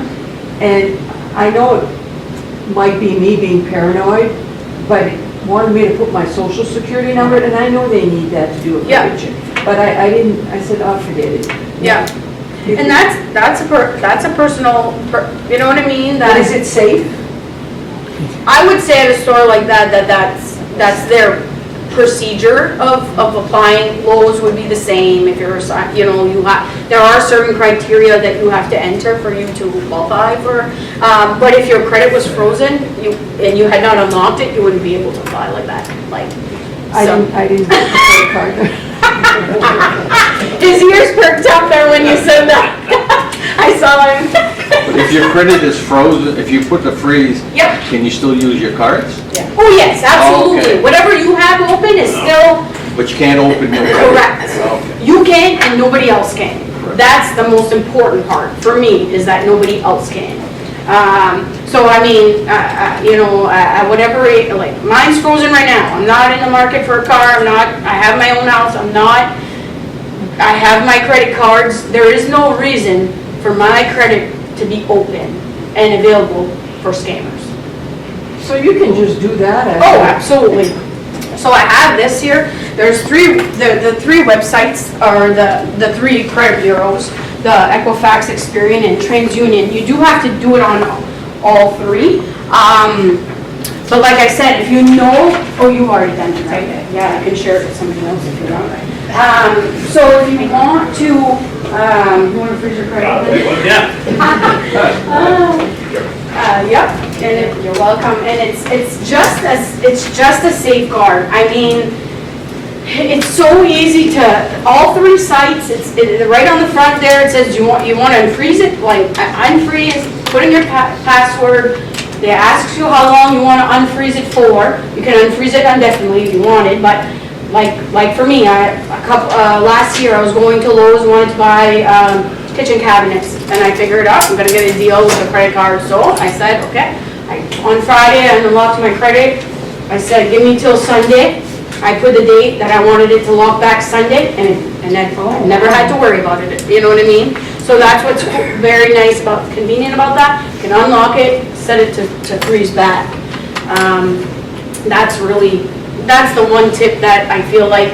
And I know it might be me being paranoid, but it wanted me to put my social security number, and I know they need that to do a Yeah. credit check. But I didn't, I said, oh, forget it. Yeah. And that's a personal, you know what I mean? But is it safe? I would say at a store like that, that's their procedure of applying. Lowe's would be the same if you're, you know, there are certain criteria that you have to enter for you to qualify for. But if your credit was frozen, and you had not unlocked it, you wouldn't be able to apply like that, like. I didn't get the credit card. His ears perked up there when you said that. I saw him. But if your credit is frozen, if you put the freeze, Yep. can you still use your cards? Oh, yes, absolutely. Okay. Whatever you have open is still But you can't open your credit? correct. Okay. You can and nobody else can. Correct. That's the most important part for me, is that nobody else can. So I mean, you know, at whatever rate, like mine's frozen right now. I'm not in the market for a car. I have my own house. I have my credit cards. There is no reason for my credit to be open and available for scammers. So you can just do that? Oh, absolutely. So I have this here. There's the three websites, or the three credit bureaus, the Equifax, Experian, and TransUnion. You do have to do it on all three. But like I said, if you know, oh, you've already done it, right? Yeah, I can share it with somebody else if you want. So if you want to, you want to freeze your credit? Yeah. Yep, and you're welcome, and it's just a safeguard. I mean, it's so easy to, all three sites, it's right on the front there, it says you want to unfreeze it, like unfreeze, put in your password, they ask you how long you want to unfreeze it for. You can unfreeze it indefinitely if you wanted, but like for me, last year I was going to Lowe's, wanted to buy kitchen cabinets, and I figured out I'm gonna get a deal with a credit card, so I said, okay. On Friday, I unlocked my credit. I said, give me till Sunday. I put the date that I wanted it to lock back Sunday, and then I never had to worry about it, you know what I mean? So that's what's very nice convenient about that. You can unlock it, set it to freeze back. That's the one tip that I feel like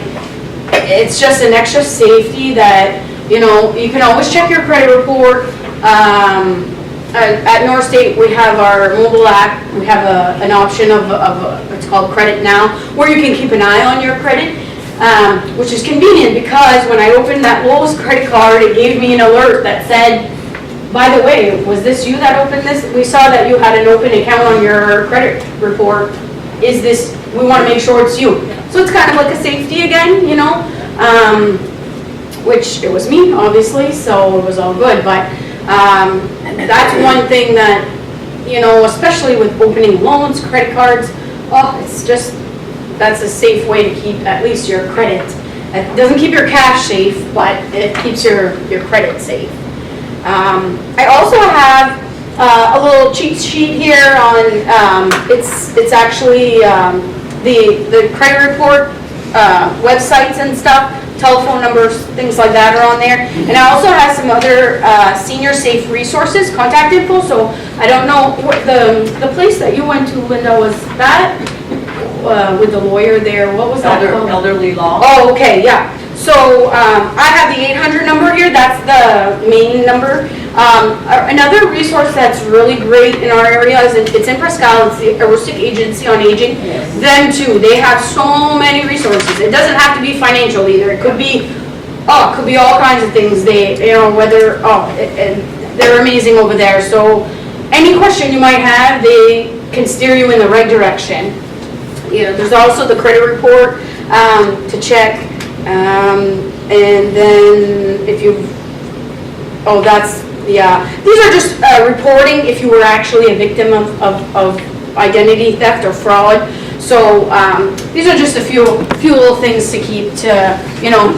it's just an extra safety that, you know, you can always check your credit report. At North State, we have our mobile app. We have an option of it's called Credit Now, where you can keep an eye on your credit, which is convenient because when I opened that Lowe's credit card, it gave me an alert that said, by the way, was this you that opened this? We saw that you had an open account on your credit report. Is this, we want to make sure it's you. So it's kind of like a safety again, you know, which it was me, obviously, so it was all good. But that's one thing that, you know, especially with opening loans, credit cards, oh, it's just, that's a safe way to keep at least your credit. It doesn't keep your cash safe, but it keeps your credit safe. I also have a little cheat sheet here on, it's actually the credit report, websites and stuff, telephone numbers, things like that are on there. And I also have some other senior safe resources, contact info, so I don't know, what the place that you went to, Linda, was that with the lawyer there, what was that called? Elderly law. Oh, okay, yeah. So I have the 800 number here, that's the main number. Another resource that's really great in our area is it's in Prescal, it's the Aroostook Agency on Aging. Yes. Them too, they have so many resources. It doesn't have to be financial either. It could be, it could be all kinds of things. They, you know, whether, and they're amazing over there. So any question you might have, they can steer you in the right direction. You know, there's also the credit report to check. And then if you, yeah. These are just reporting if you were actually a victim of identity theft or fraud. So these are just a few little things to keep to, you know,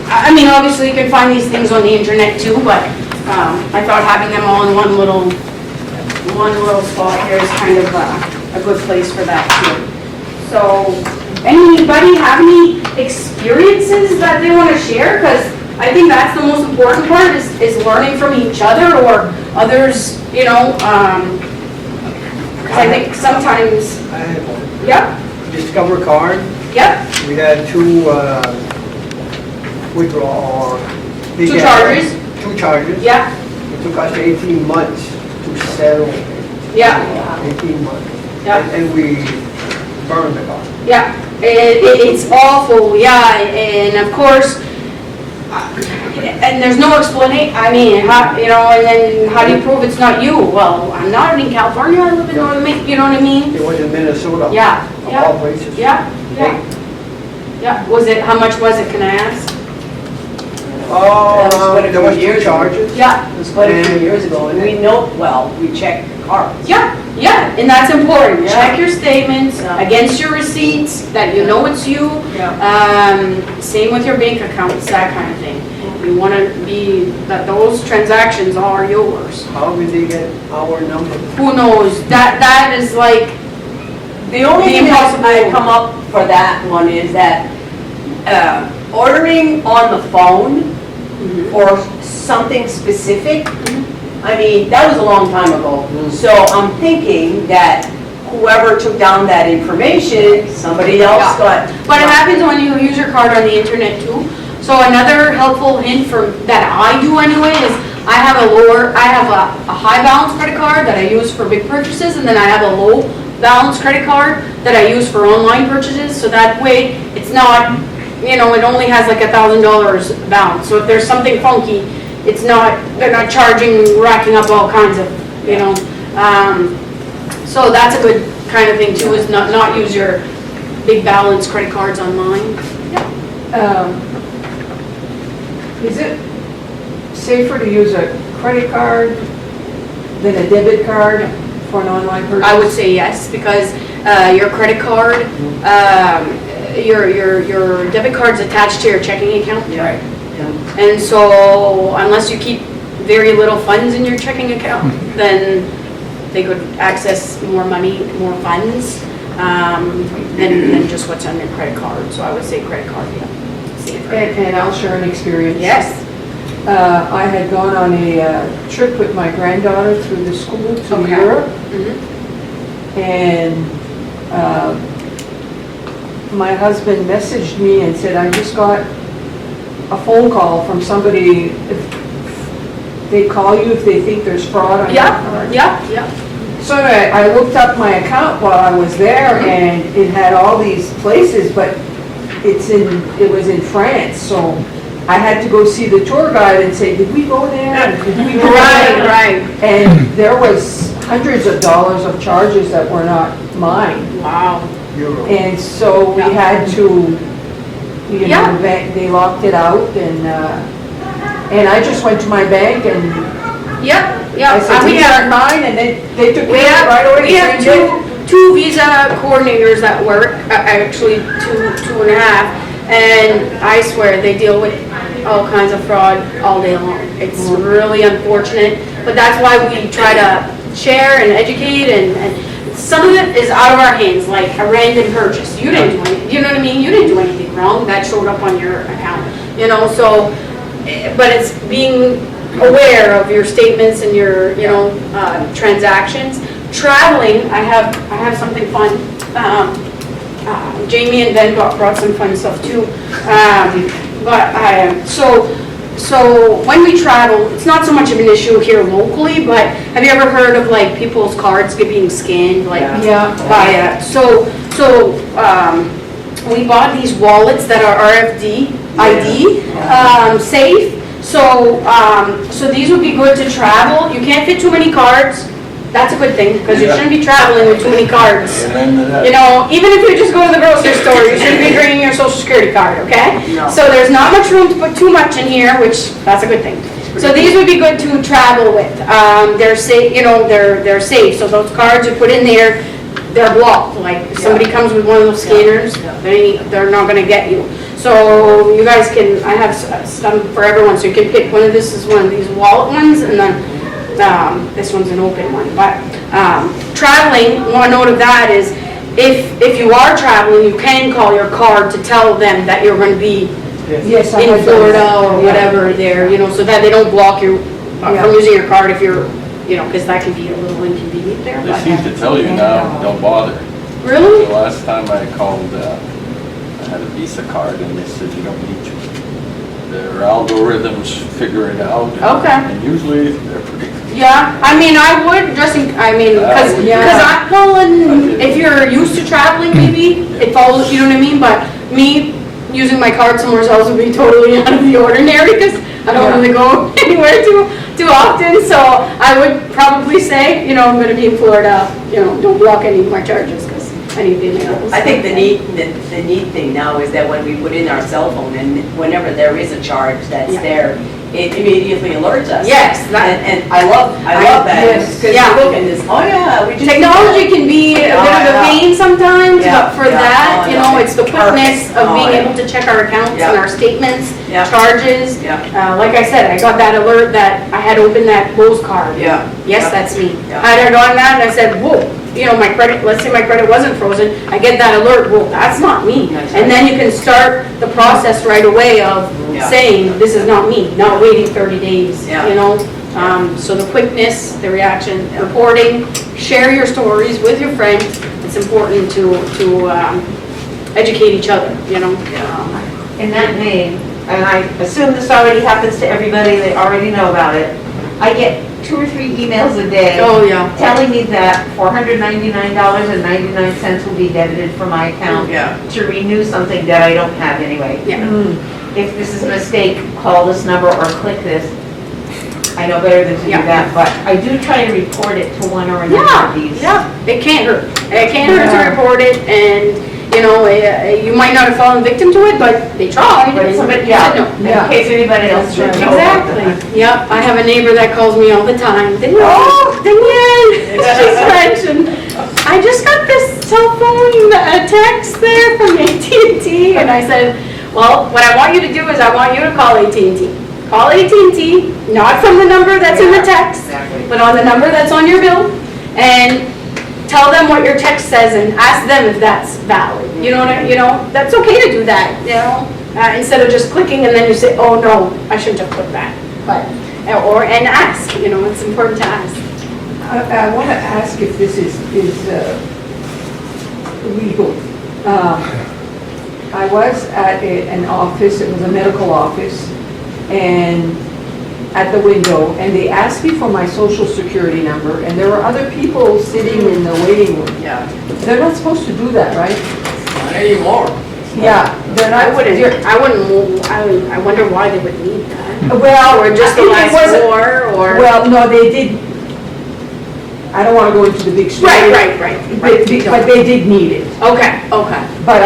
I mean, obviously you can find these things on the internet too, but I thought having them all in one little spot here is kind of a good place for that too. So anybody have any experiences that they want to share? Because I think that's the most important part is learning from each other or others, you know, 'cause I think sometimes, I had one. yep, Discover card, yep, we had two withdrawal. Two charges. Two charges. yep, It took us 18 months to settle it. yep, 18 months. yep. And we burned the car. Yeah, it's awful, yeah, and of course, and there's no explanation, I mean, how, you know, and then how do you prove it's not you? Well, I'm not in California, I live in Northern Maine, you know what I mean? It was in Minnesota. Yeah, Of yeah. all places. Yeah, yeah. Yeah, was it, how much was it, can I ask? That was quite a There was few two years charges. Yeah, It was quite a few years ago, and we know, well, we checked cars. yeah, yeah, and that's important, Yeah. check your statements Yeah. against your receipts, that you know it's you. Same with your bank accounts, that kind of thing. You want to be, that those transactions are yours. How did they get our number? Who knows? That is like, The only The thing that impossible. I come up for that one is that ordering on the phone for something specific, I mean, that was a long time ago. So I'm thinking that whoever took down that information, somebody else Yeah. got. but it happens when you use your card on the internet too. So another helpful hint that I do anyway is I have a high balance credit card that I use for big purchases, and then I have a low balance credit card that I use for online purchases. So that way it's not, you know, it only has like $1,000 balance. So if there's something funky, it's not, they're not racking up all kinds of, you know. So that's a good kind of thing too, is not use your big balance credit cards online. Is it safer to use a credit card than a debit card for an online purchase? I would say yes, because your credit card, your debit card's attached to your checking account. Right. And so unless you keep very little funds in your checking account, then they could access more money, more funds, than just what's on your credit card. So I would say credit card, yeah. Safer. And I'll share an experience. Yes. I had gone on a trip with my granddaughter through the school to Okay. Europe, Mhm. and my husband messaged me and said, I just got a phone call from somebody. They call you if they think there's fraud on your Yeah, card. yeah, yeah. So I looked up my account while I was there, and it had all these places, but it was in France, so I had to go see the tour guide and say, did we go there? Did we go Right, there? right. And there was hundreds of dollars of charges that were not mine. Wow. Euro. And so we had to, you Yeah. know, they locked it out, and I just went to my bank and Yep, yeah. I said, we these have aren't mine, and they took We care of it have, right away. we have the same day. two visa coordinators that work, actually two and a half, and I swear they deal with all kinds of fraud all day long. It's really unfortunate, but that's why we try to share and educate, and some of it is out of our hands, like a random purchase. You didn't do anything, you know what I mean? You didn't do anything wrong, that showed up on your account, you know, so, but it's being aware of your statements and your, you know, transactions. Traveling, I have something fun. Jamie and Ben brought some fun stuff too. So when we travel, it's not so much of an issue here locally, but have you ever heard of like people's cards being scanned, like Yeah. by we bought these wallets that are RFID safe. So these would be good to travel. You can't fit too many cards. That's a good thing, because you shouldn't be traveling with too many cards. You know, even if you just go to the grocery store, you shouldn't be bringing your social security card, okay? No. So there's not much room to put too much in here, which, that's a good thing. So these would be good to travel with. They're safe, you know, they're safe. So those cards you put in there, they're blocked. Like if somebody comes with one of those scanners, they're not gonna get you. So you guys can, I have some for everyone, so you can pick one of this is one of these wallet ones, and then this one's an open one. But traveling, one note of that is if you are traveling, you can call your card to tell them that you're going to be Yes, I in have done Florida that. or Yeah. whatever there, so that they don't block you Yeah. from using your card if you're, because that can be a little inconvenient there. They but- seem to tell you now, don't bother. Really? The last time I called, I had a Visa card and they said you don't need to. Their algorithms figure it out. Okay. And usually they're pretty. Yeah, I mean, I would, because, Yeah. well, and if you're used to traveling, maybe, it follows, you know what I mean? But me, using my card somewhere else would be totally out of the ordinary, because I don't really go anywhere too often, so I would probably say, I'm gonna be in Florida, don't block any of my charges, because I need the mail. I think the neat thing now is that when we put in our cell phone and whenever there is a charge that's Yeah. there, it immediately alerts us. Yes, that- And I love that. yes, 'Cause yeah. you look and it's, oh yeah, we just. Technology can be a bit of a pain sometimes, Yeah, but for yeah, that, oh, yeah. it's the quickness Perfect. of being Oh, yeah. able to check our accounts Yeah. and our statements, Yeah. charges. Yeah. Like I said, I got that alert that I had opened that Lowe's card. Yeah. Yes, Yeah. that's me. Yeah. I had gone that and I said, whoa, my credit, let's say my credit wasn't frozen, I get that alert, well, that's not me. That's And right. then you can start the process right away of Yeah. saying, this is not me, not waiting 30 days, Yeah. So the quickness, the reaction, reporting, share your stories with your friends. It's important to educate each other, In that vein, and I assume this already happens to everybody, they already know about it, I get 2 or 3 emails a day Oh, yeah. telling me that $499.99 will be debited from my account Yeah. to renew something that I don't have anyway. Yeah. If this is a mistake, call this number or click this. I know better than to do Yeah. that, but I do try to report it to one or another Yeah, of these. yeah, it can't hurt. It can't hurt Yeah. to report it, and, you might not have fallen victim to it, but they tried. But and somebody, said yeah, no. in case anybody else should know. about Exactly. that. Yep, I have a neighbor that calls me all the time. Danielle, she's French, and I just got this cell phone text there from AT&T, and I said, well, what I want you to do is I want you to call AT&T. Call AT&T, not from the number that's in the text, but on the number that's on your bill, and tell them what your text says and ask them if that's valid. That's okay to do that, instead of just clicking and then you say, oh no, I shouldn't have clicked that. And ask, it's important to ask. I want to ask if this is legal. I was at an office, it was a medical office, and at the window, and they asked me for my social security number, and there were other people sitting in the waiting room. Yeah. They're not supposed to do that, right? Not anymore. Yeah, they're not. I wonder why they would need that. Well, Or just I the think it last wasn't- war, or. Well, no, they did, I don't want to go into the big story. Right. But they did need it. Okay. But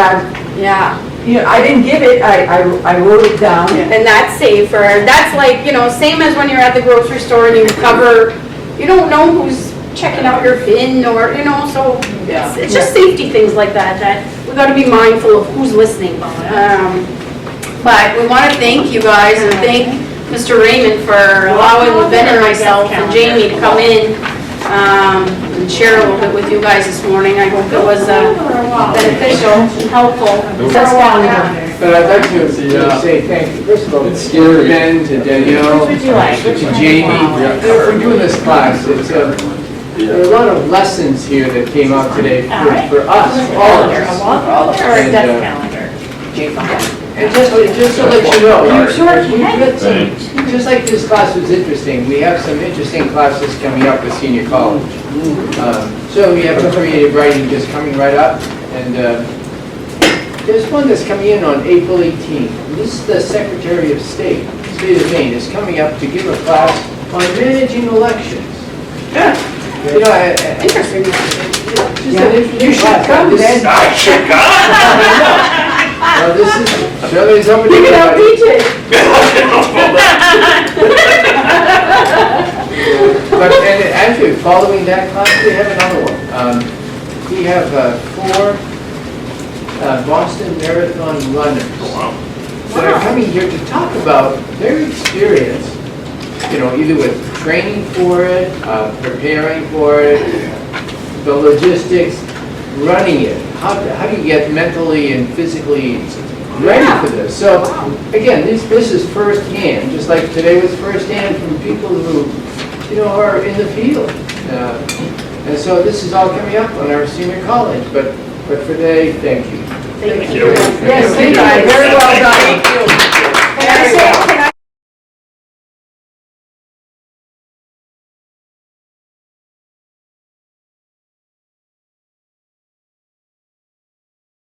Yeah. I didn't give it, I wrote it down. And that's safer. That's like, same as when you're at the grocery store and you cover, you don't know who's checking out your bin or, so Yeah. it's just safety things like that we got to be mindful of who's listening. But we want to thank you guys and thank Mr. Raymond for allowing Ben and myself and Jamie to come in and share a little bit with you guys this morning. I hope it was beneficial and helpful. But I'd like to say thank you, first of all, to Ben, to Danielle, Which would you like? Which to one? Jamie, for doing this class. There are a lot of lessons here that came out today for us, all of us. Or a And, desk calendar? And just to let you know, You sure we've can. got just like this class was interesting, we have some interesting classes coming up with senior college. So we have a creative writing just coming right up, and there's one that's coming in on April 18th. This is the Secretary of State of Maine, is coming up to give a class on managing elections. Interesting. You should come, Ben. I should Well, this is, surely it's open to You can help everybody. teach it. But, and actually, following that class, we have another one. We have 4 Boston Marathon runners that are coming here to talk about their experience, either with training for it, preparing for it, the logistics, running it. How do you get mentally and physically ready for this. So, again, this is firsthand, just like today was firsthand from people who, are in the field. And so this is all coming up on our senior college, but for today, thank you. Thank you. Yes, thank you, very well done. Thank you.